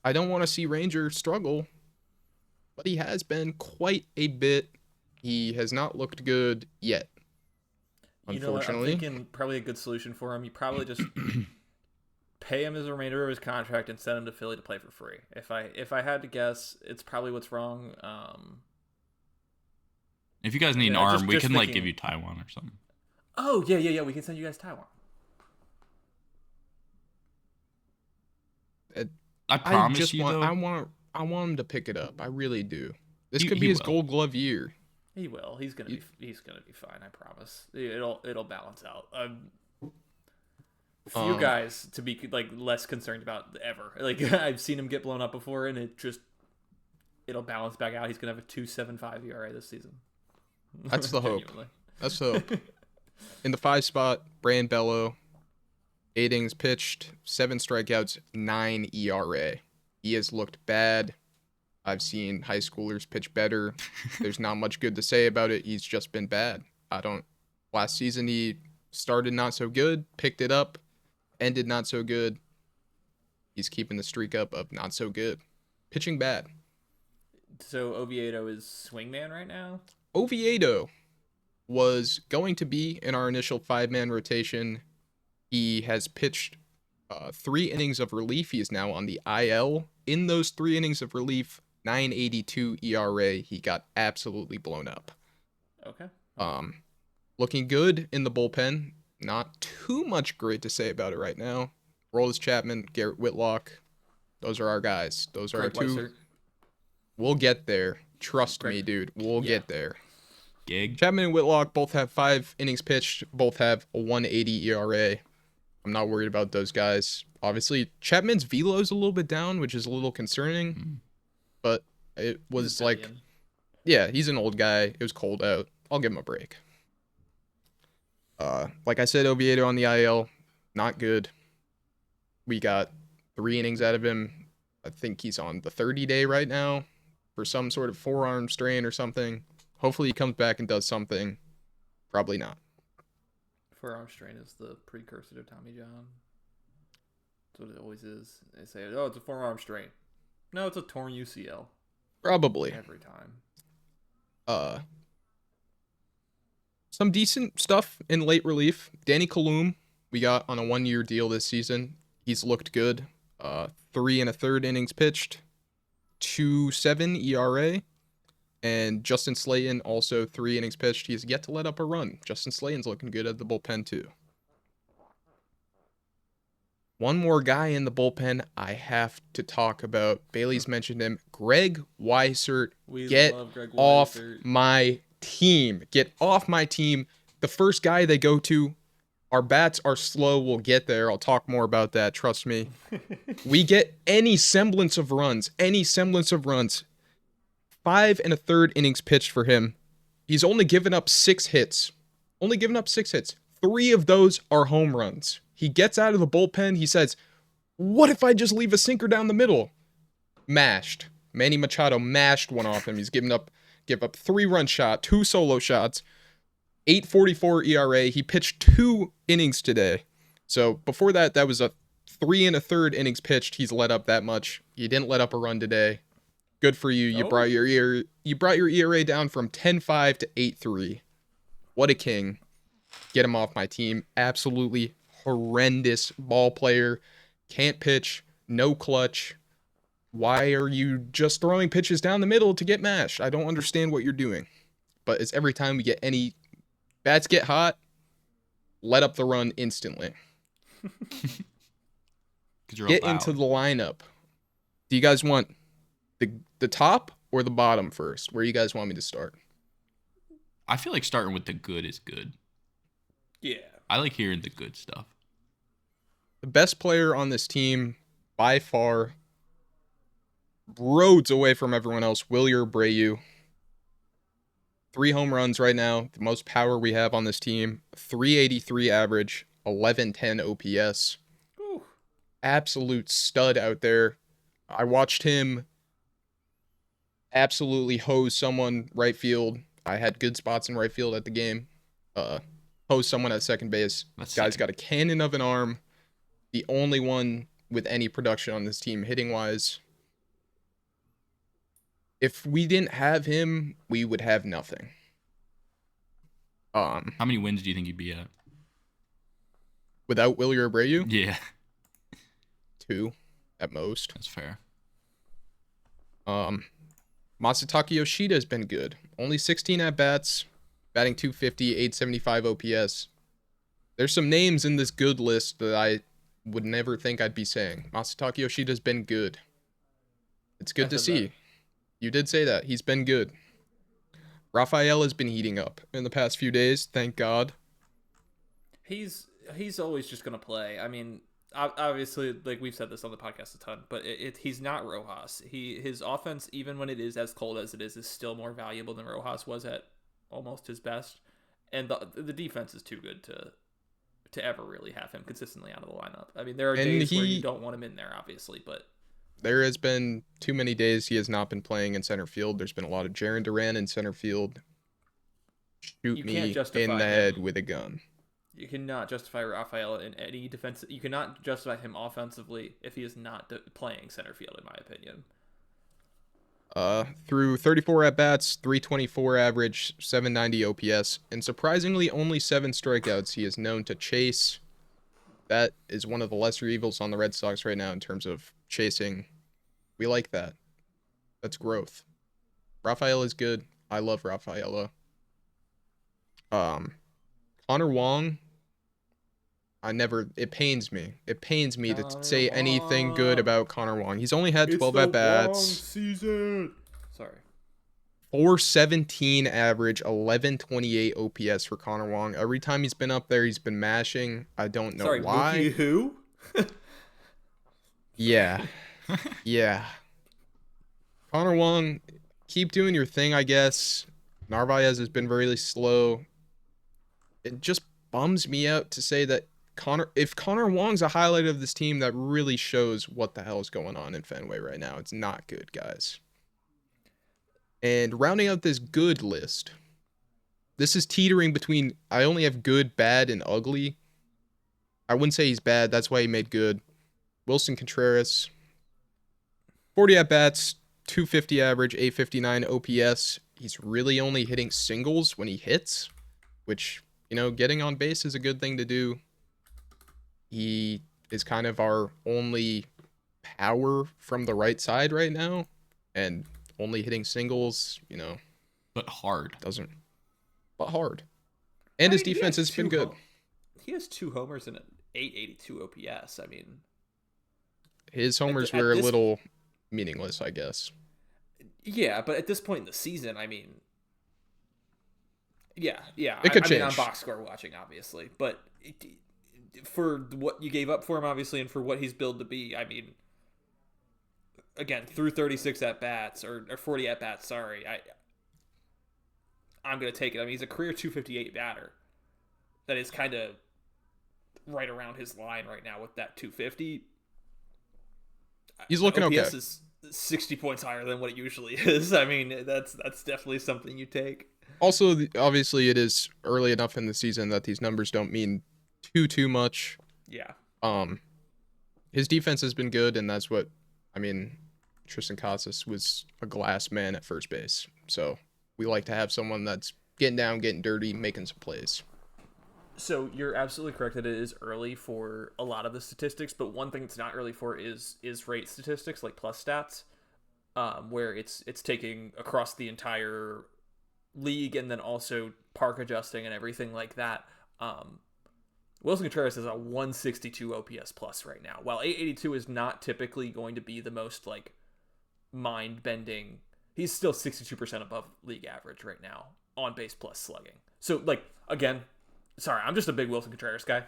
A: I don't want to see Ranger struggle, but he has been quite a bit. He has not looked good yet,
C: You know what? I'm
A: unfortunately.
C: thinking probably a good solution for him. You probably just pay him as a remainder of his contract and send him to Philly to play for free. If I had to guess, it's probably what's wrong.
B: If you guys need an
C: Yeah,
B: arm, we
C: just
B: can like
C: thinking-
B: give you Taiwan or something.
C: Oh yeah. We can send you guys Taiwan.
B: I promise
A: I
B: you though.
A: want him to pick it up. I really do. This
B: He-
A: could be
B: he
A: his
B: will.
A: Gold Glove year.
C: He will. He's gonna be fine. I promise. It'll balance out. Few
A: Um,
C: guys to be like less concerned about ever. Like I've seen him get blown up before, and it'll balance back out. He's gonna have a 2.75 ERA this season.
A: that's the hope.
C: Genuinely.
A: That's the hope. In the 5 spot, Brand Bello, 8 innings pitched, 7 strikeouts, 9 ERA. He has looked bad. I've seen high schoolers pitch better. There's not much good to say about it. He's just been bad. Last season he started not so good, picked it up, ended not so good. He's keeping the streak up of not so good. Pitching bad.
C: So Oviedo is swingman right now.
A: Oviedo was going to be in our initial 5-man rotation. He has pitched 3 innings of relief. He is now on the IL. In those 3 innings of relief, 9.82 ERA. He got absolutely blown up.
C: Okay.
A: Looking good in the bullpen. Not too much great to say about it right now. Roldis Chapman, Garrett Whitlock. Those are our guys. Those are
C: Greg
A: our 2.
C: Weissert.
A: We'll get there. Trust
C: Greg-
A: me, dude. We'll get there.
B: Gig.
A: Chapman and Whitlock both have 5 innings pitched. Both have a 1.80 ERA. I'm not worried about those guys. Obviously, Chapman's velo is a little bit down, which is a little concerning. But it was like,
C: Italian.
A: yeah, he's an old guy. It was cold out. I'll give him a break. Like I said, Oviedo on the IL, not good. We got 3 innings out of him. I think he's on the 30-day right now for some sort of forearm strain or something. Hopefully he comes back and does something. Probably not.
C: Forearm strain is the precursor to Tommy John. That's what it always is. They say, oh, it's a forearm strain. No, it's a torn UCL.
A: Probably.
C: Every time.
A: Some decent stuff in late relief. Danny Kalum, we got on a 1-year deal this season. He's looked good. 3 1/3 innings pitched, 2.7 ERA. And Justin Slayton, also 3 innings pitched. He's yet to let up a run. Justin Slayton's looking good at the bullpen, too. One more guy in the bullpen I have to talk about. Bailey's mentioned him. Greg Weissert.
C: We
A: Get
C: love Greg
A: off
C: Weissert.
A: my team. Get off my team. The first guy they go to. Our bats are slow. We'll get there. I'll talk more about that. Trust me. We get any semblance of runs. 5 1/3 innings pitched for him. He's only given up 6 hits. 3 of those are home runs. He gets out of the bullpen. He says, what if I just leave a sinker down the middle? Mashed. Manny Machado mashed one off him. He's give up 3-run shot, 2 solo shots, 8.44 ERA. He pitched 2 innings today. So before that, that was a 3 1/3 innings pitched. He's let up that much. He didn't let up a run today. Good for you. You brought your ERA down from 10.5 to 8.3. What a king. Get him off my team. Absolutely horrendous ball player. Can't pitch. No clutch. Why are you just throwing pitches down the middle to get mashed? I don't understand what you're doing. But it's every time we get any bats get hot, let up the run instantly. Get into the lineup. Do you guys want the top or the bottom first? Where you guys want me to start?
B: I feel like starting with the good is good.
C: Yeah.
B: I like hearing the good stuff.
A: The best player on this team, by far, roads away from everyone else, Wilyer Abreu. 3 home runs right now, the most power we have on this team. 383 average, 1110 OPS.
C: Ooh.
A: Absolute stud out there. I watched him absolutely hose someone right field. I had good spots in right field at the game. Hose someone at second base.
B: That's
A: Guy's
B: sick.
A: got a cannon of an arm. The only one with any production on this team hitting wise. If we didn't have him, we would have nothing.
B: How many wins do you think you'd be at?
A: Without Wilyer Abreu,
B: Yeah,
A: 2 at most.
B: that's fair.
A: Masataka Yoshida has been good. Only 16 at bats, batting 250, 875 OPS. There's some names in this good list that I would never think I'd be saying. Masataka Yoshida's been good. It's good to
C: said
A: see.
C: that.
A: You did say that. He's been good. Rafael has been heating up in the past few days, thank God.
C: He's always just gonna play. I mean, obviously, like we've said this on the podcast a ton, but he's not Rojas. His offense, even when it is as cold as it is still more valuable than Rojas was at almost his best. And the defense is too good to ever really have him consistently out of the lineup. I mean, there are days where you don't want him in there, obviously, but
A: there has been too many days he has not been playing in center field. There's been a lot of Jarren Duran in center field. Shoot me in the head with a gun.
C: You cannot justify Rafael in any defense. You cannot justify him offensively if he is not playing center field, in my opinion.
A: Through 34 at-bats, 324 average, 790 OPS, and surprisingly only 7 strikeouts, he is known to chase. That is one of the lesser evils on the Red Sox right now in terms of chasing. We like that. That's growth. Rafael is good. I love Rafaela. Connor Wong, it pains me. It pains me to say anything good about Connor Wong. He's only had 12 at-bats.
C: Season. Sorry.
A: 417 average, 1128 OPS for Connor Wong. Every time he's been up there, he's been mashing. I don't know why.
C: Mookie who?
A: Yeah. Yeah. Connor Wong, keep doing your thing, I guess. Narvaez has been really slow. It just bums me out to say that if Connor Wong's a highlight of this team, that really shows what the hell is going on in Fenway right now. It's not good, guys. And rounding out this good list, this is teetering between, I only have good, bad, and ugly. I wouldn't say he's bad. That's why he made good. Wilson Contreras, 40 at-bats, 250 average, 859 OPS. He's really only hitting singles when he hits, which, getting on base is a good thing to do. He is kind of our only power from the right side right now, and only hitting singles,
B: but hard.
A: But hard. And his defense has been good.
C: He has 2 homers and an 882 OPS. I mean,
A: his homers were a little meaningless, I guess.
C: Yeah, but at this point in the season, I mean, yeah.
A: It could change.
C: I mean, on box score watching, obviously, but for what you gave up for him, obviously, and for what he's billed to be, I mean, again, through 36 at-bats, or 40 at-bats, sorry, I'm going to take it. I mean, he's a career 258 batter. That is kind of right around his line right now with that 250.
A: He's looking
C: OPS
A: okay.
C: Is 60 points higher than what it usually is. I mean, that's definitely something you take.
A: Also, obviously, it is early enough in the season that these numbers don't mean too much.
C: Yeah.
A: His defense has been good, and that's what, Tristan Casas was a glass man at first base. So we like to have someone that's getting down, getting dirty, making some plays.
C: So you're absolutely correct that it is early for a lot of the statistics, but one thing it's not early for is rate statistics like plus stats, where it's taking across the entire league and then also park adjusting and everything like that. Wilson Contreras is a 162 OPS plus right now. While 882 is not typically going to be the most mind-bending, he's still 62% above league average right now on base plus slugging. So again, sorry, I'm just a big Wilson Contreras guy.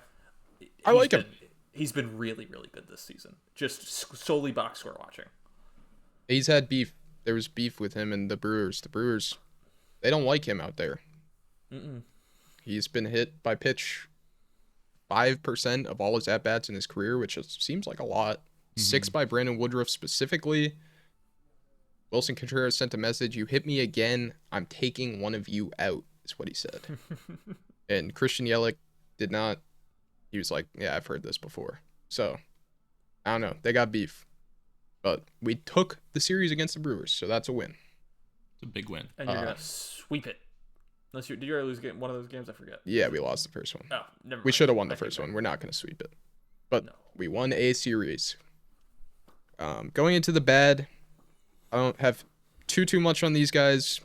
A: I like him.
C: He's been really, really good this season. Just solely box score watching.
A: He's had beef. There was beef with him and the Brewers. The Brewers, they don't like him out there.
C: Mm-mm.
A: He's been hit by pitch 5% of all his at-bats in his career, which seems like a lot. 6 by Brandon Woodruff specifically. Wilson Contreras sent a message, "You hit me again, I'm taking one of you out," is what he said. And Christian Yelich did not. He was like, "Yeah, I've heard this before." So, I don't know. They got beef. But we took the series against the Brewers, so that's a win.
B: It's a big win.
C: And you're going to sweep it. Unless did you already lose one of those games? I forget.
A: Yeah, we lost the first one.
C: Oh, never mind.
A: We should have won the first one. We're not going to sweep it. But
C: No.
A: We won a series. Going into the bad, I don't have too much on these guys.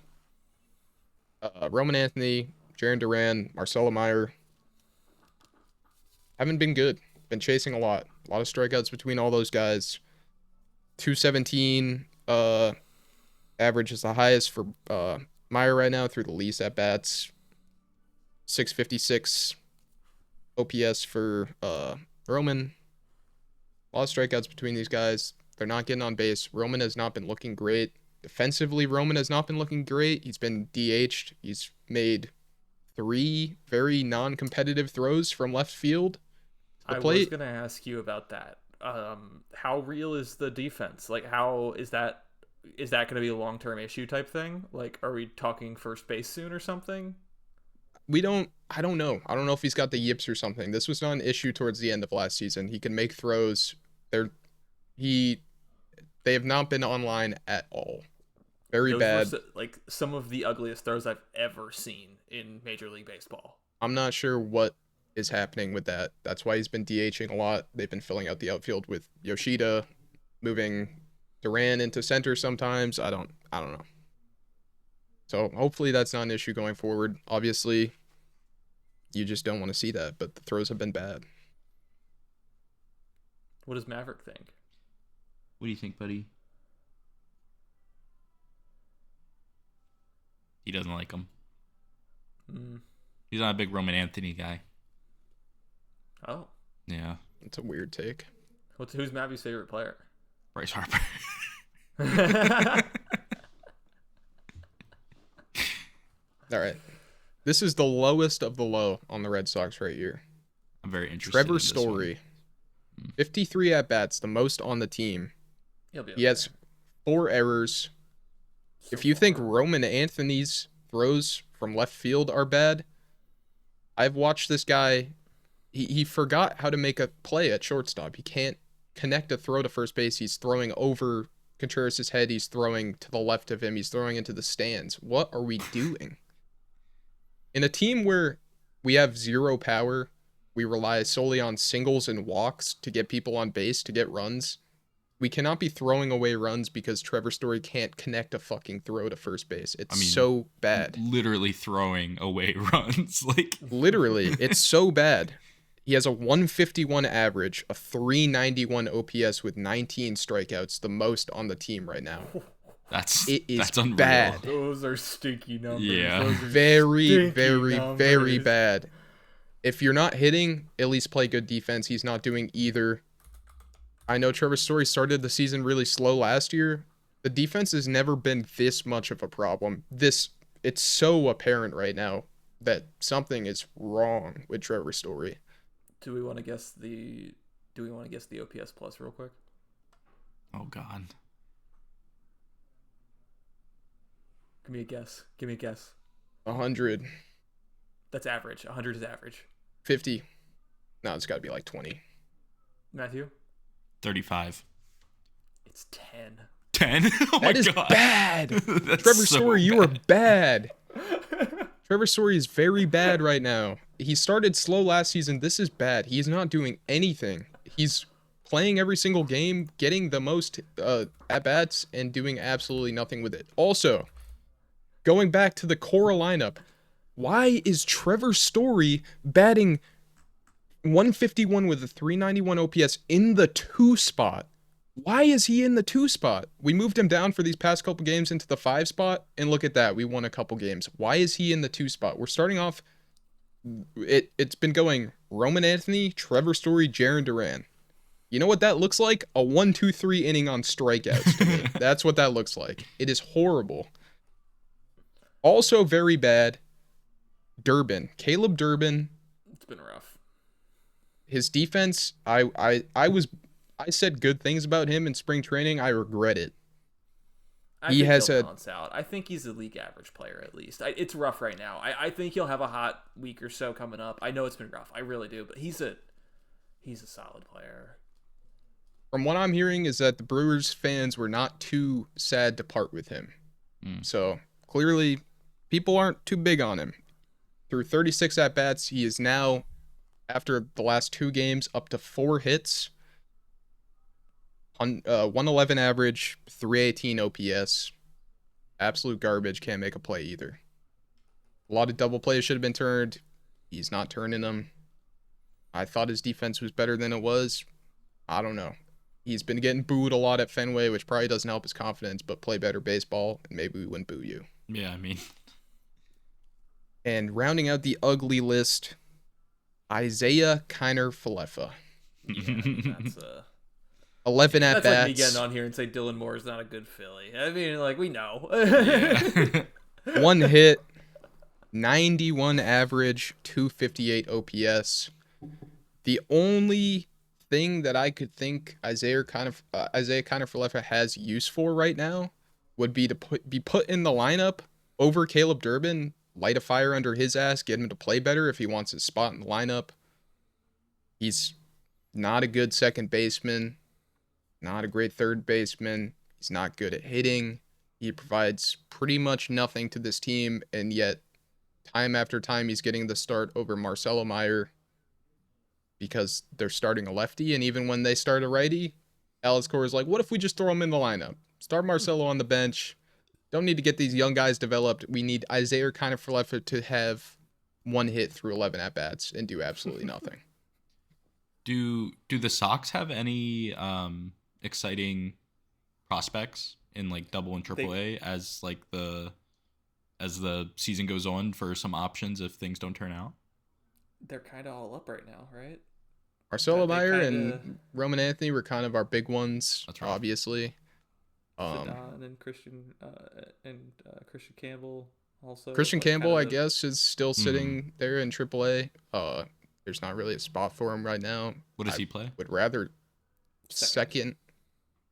A: Roman Anthony, Jarren Duran, Marcelo Meyer haven't been good. Been chasing a lot of strikeouts between all those guys. 217 average is the highest for Meyer right now through the least at bats, 656 OPS for Roman. A lot of strikeouts between these guys. They're not getting on base. Roman has not been looking great. Defensively, Roman has not been looking great. He's been DH'd. He's made 3 very non-competitive throws from left field to the
C: I was
A: plate.
C: gonna ask you about that. How real is the defense? Like, how is that? Is that going to be a long-term issue type thing? Like, are we talking first base soon or something?
A: I don't know. I don't know if he's got the yips or something. This was not an issue towards the end of last season. He can make throws. They have not been online at all. Very bad.
C: Like some of the ugliest throws I've ever seen in Major League Baseball.
A: I'm not sure what is happening with that. That's why he's been DHing a lot. They've been filling out the outfield with Yoshida, moving Duran into center sometimes. I don't know. So hopefully that's not an issue going forward. Obviously, you just don't want to see that, but the throws have been bad.
C: What does Maverick think?
B: What do you think, buddy? He doesn't like him. He's not a big Roman Anthony guy.
C: Oh.
B: Yeah.
A: It's a weird take.
C: Who's Mavi's favorite player?
B: Bryce Harper.
A: All right. This is the lowest of the low on the Red Sox right here.
B: I'm very interested.
A: Trevor
B: in this
A: Story.
B: one.
A: 53 at-bats, the most on the team.
C: He'll be okay.
A: He has 4 errors. If you think Roman Anthony's throws from left field are bad, I've watched this guy. He forgot how to make a play at shortstop. He can't connect a throw to first base. He's throwing over Contreras' head. He's throwing to the left of him. He's throwing into the stands. What are we doing? In a team where we have 0 power, we rely solely on singles and walks to get people on base, to get runs. We cannot be throwing away runs because Trevor Story can't connect a fucking throw to first base. It's so bad.
B: Literally throwing away runs.
A: Literally, it's so bad. He has a 151 average, a 391 OPS with 19 strikeouts, the most on the team right now. That's unreal. Bad.
C: Those are stinky numbers.
B: Yeah.
A: Very, very bad. If you're not hitting, at least play good defense. He's not doing either. I know Trevor Story started the season really slow last year. The defense has never been this much of a problem. It's so apparent right now that something is wrong with Trevor Story.
C: Do we want to guess the OPS plus real quick?
B: Oh God.
C: Give me a guess.
A: 100.
C: That's average. 100 is average.
A: 50. No, it's got to be like 20.
C: Matthew?
B: 35.
C: It's 10.
B: 10? Oh my
A: That is
B: God.
A: bad.
B: That's
A: Trevor
B: so
A: Story, you are
B: bad.
A: bad. Trevor Story is very bad right now. He started slow last season. This is bad. He's not doing anything. He's playing every single game, getting the most at-bats, and doing absolutely nothing with it. Also, going back to the core lineup, why is Trevor Story batting 151 with a 391 OPS in the 2 spot? Why is he in the 2 spot? We moved him down for these past couple games into the 5 spot, and look at that. We won a couple games. Why is he in the 2 spot? We're starting off, it's been going Roman Anthony, Trevor Story, Jarren Duran. You know what that looks like? A 1-2-3 inning on strikeouts to me. That's what that looks like. It is horrible. Also very bad, Caleb Durbin.
C: It's been rough.
A: His defense, I said good things about him in spring training. I regret it.
C: I think he'll balance out. I think he's a league average player at least. It's rough right now. I think he'll have a hot week or so coming up. I know it's been rough. I really do, but he's a solid player.
A: From what I'm hearing is that the Brewers fans were not too sad to part with him. So clearly people aren't too big on him. Through 36 at-bats, he is now, after the last 2 games, up to 4 hits. 111 average, 318 OPS. Absolute garbage. Can't make a play either. A lot of double plays should have been turned. He's not turning them. I thought his defense was better than it was. I don't know. He's been getting booed a lot at Fenway, which probably doesn't help his confidence, but play better baseball, and maybe we wouldn't boo you.
B: Yeah, I mean,
A: And rounding out the ugly list, Isaiah Kiner-Falefa.
C: Yeah, I mean,
A: 11 at
C: that's like me getting
A: bats,
C: on here and say Dylan Moore is not a good Philly. I mean, like, we know.
B: Yeah.
A: 1 hit, 91 average, 258 OPS. The only thing that I could think Isaiah Kiner-Falefa has use for right now would be to be put in the lineup over Caleb Durbin, light a fire under his ass, get him to play better if he wants his spot in the lineup. He's not a good second baseman, not a great third baseman. He's not good at hitting. He provides pretty much nothing to this team, and yet time after time he's getting the start over Marcelo Meyer because they're starting a lefty, and even when they start a righty, Alex Cora is like, what if we just throw him in the lineup? Start Marcelo on the bench. Don't need to get these young guys developed. We need Isaiah Kiner-Falefa to have 1 hit through 11 at-bats and do absolutely nothing.
B: Do the Sox have any exciting prospects in like double and triple A as the season goes on for some options if things don't turn out?
C: They're kind of all up right now, right?
A: Marcelo
C: They
A: Meyer
C: kinda-
A: and Roman Anthony were kind of our big ones,
B: That's right.
A: obviously.
C: Zidane and Christian Campbell also.
A: Christian
C: like,
A: Campbell, I
C: kinda-
A: guess, is still sitting there in AAA. There's not really a spot for him right now.
B: What does he play?
A: Would rather second.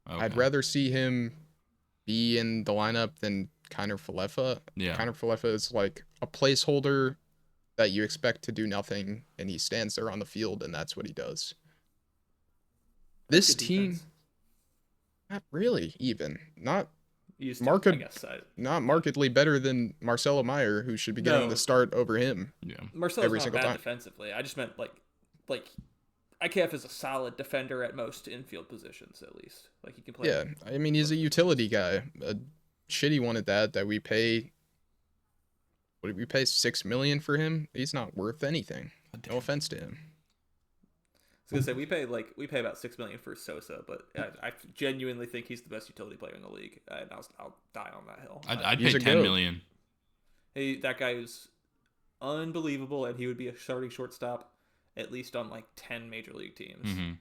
B: Okay.
A: I'd rather see him be in the lineup than Kiner-Falefa.
B: Yeah.
A: Kiner-Falefa is like a placeholder that you expect to do nothing, and he stands there on the field, and that's what he does. This
C: Good
A: team,
C: defense.
A: not really even. Not
C: Used to,
A: market-
C: I guess.
A: not markedly better than Marcelo Meyer, who should be getting
C: No.
A: the start over him.
B: Yeah.
C: Marcelo's
A: every
C: not
A: single
C: bad
A: time.
C: defensively. I just meant like IKF is a solid defender at most infield positions, at least. Like, he can play.
A: Yeah, I mean, he's a utility guy. A shitty one at that we pay. What did we pay? $6 million for him? He's not worth anything. No offense to him.
C: I was gonna say we pay about $6 million for Sosa, but I genuinely think he's the best utility player in the league, and I'll die on that hill.
B: I'd
A: He's
B: pay
A: a
B: 10
A: goat.
B: million.
C: That guy is unbelievable, and he would be a starting shortstop at least on like 10 major league teams.
B: Mm-hmm.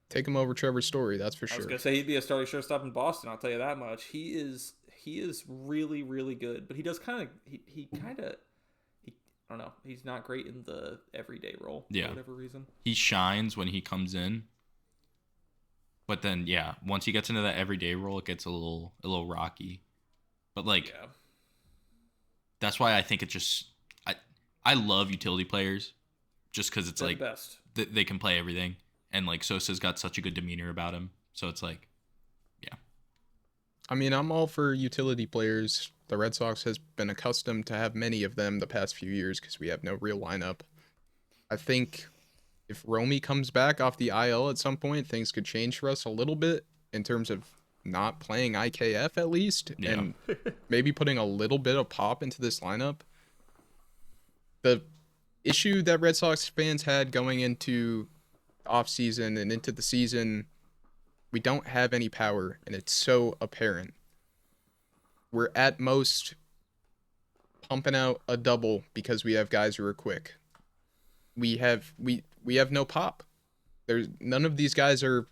A: Take him over Trevor Story, that's for
C: I was
A: sure.
C: gonna say he'd be a starting shortstop in Boston. I'll tell you that much. He is really, really good, but he does kind of I don't know. He's not great in the everyday role
B: Yeah.
C: for whatever reason.
B: He shines when he comes in, but then once he gets into that everyday role, it gets a little rocky. But like,
C: Yeah.
B: that's why I think it just I love utility players, just because it's
C: They're
B: like
C: the best.
B: they can play everything, and like Sosa's got such a good demeanor about him, so it's like,
A: I mean, I'm all for utility players. The Red Sox has been accustomed to have many of them the past few years because we have no real lineup. I think if Romy comes back off the IL at some point, things could change for us a little bit in terms of not playing IKF at least,
B: Yeah.
A: and maybe putting a little bit of pop into this lineup. The issue that Red Sox fans had going into offseason and into the season, we don't have any power, and it's so apparent. We're at most pumping out a double because we have guys who are quick. We have no pop. There's none of these guys are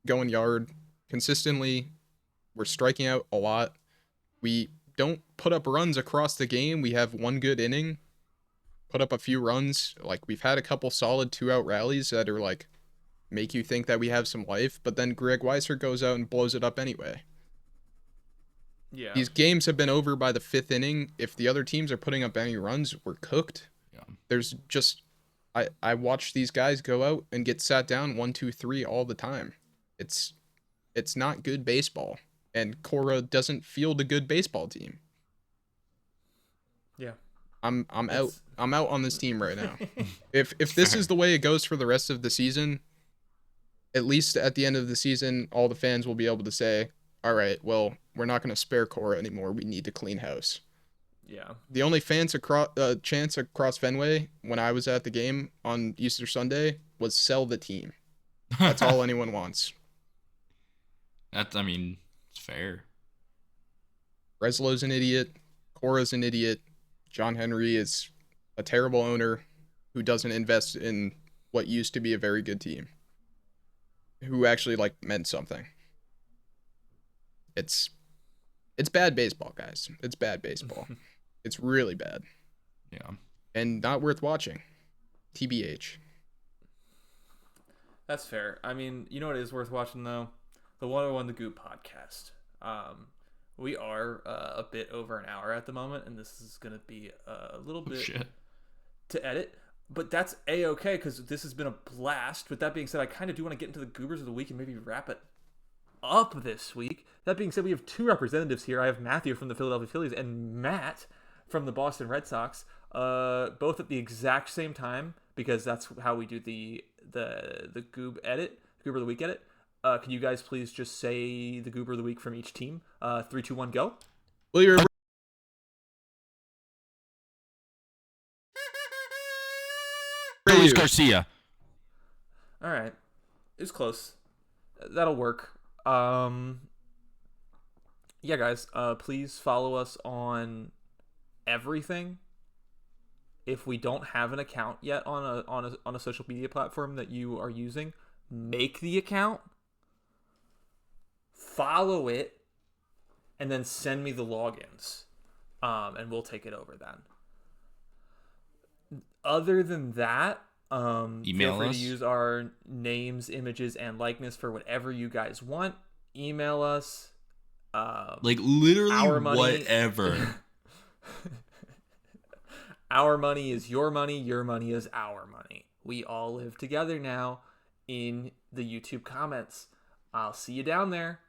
A: going yard consistently. We're striking out a lot. We don't put up runs across the game. We have one good inning, put up a few runs. Like, we've had a couple solid 2-out rallies that are like make you think that we have some life, but then Greg Weiser goes out and blows it up anyway.
C: Yeah.
A: These games have been over by the 5th inning. If the other teams are putting up any runs, we're cooked.
B: Yeah.
A: There's just I watch these guys go out and get sat down 1, 2, 3 all the time. It's not good baseball, and Cora doesn't field a good baseball team.
C: Yeah.
A: I'm out.
C: It's-
A: I'm out on this team right now. If this is the way it goes for the rest of the season, at least at the end of the season, all the fans will be able to say, all right, well, we're not going to spare Cora anymore. We need to clean house.
C: Yeah.
A: The only chance across Fenway when I was at the game on Easter Sunday was sell the team. That's all anyone wants.
B: It's fair.
A: Breslow's an idiot. Cora's an idiot. John Henry is a terrible owner who doesn't invest in what used to be a very good team, who actually like meant something. It's bad baseball, guys. It's bad baseball. It's really bad.
B: Yeah.
A: And not worth watching. TBH.
C: That's fair. I mean, you know what is worth watching though? The 101 The Goop podcast. We are a bit over an hour at the moment, and this is going to be a little bit to edit. But that's A-okay, because this has been a blast. With that being said, I kind of do want to get into the Goobers of the Week and maybe wrap it up this week. That being said, we have two representatives here. I have Matthew from the Philadelphia Phillies and Matt from the Boston Red Sox, both at the exact same time, because that's how we do the Goob edit, Goober of the Week edit. Can you guys please just say the Goober of the Week from each team? 3, 2, 1, go.
A: Well, you're
B: Luis Garcia.
C: All right. It was close. That'll work. Yeah, guys, please follow us on everything. If we don't have an account yet on a social media platform that you are using, make the account, follow it, and then send me the logins, and we'll take it over then. Other than that, feel free to use our names, images, and likeness for whatever you guys want. Email us.
B: Like literally
C: our money,
B: whatever.
C: Our money is your money is our money. We all live together now in the YouTube comments. I'll see you down there.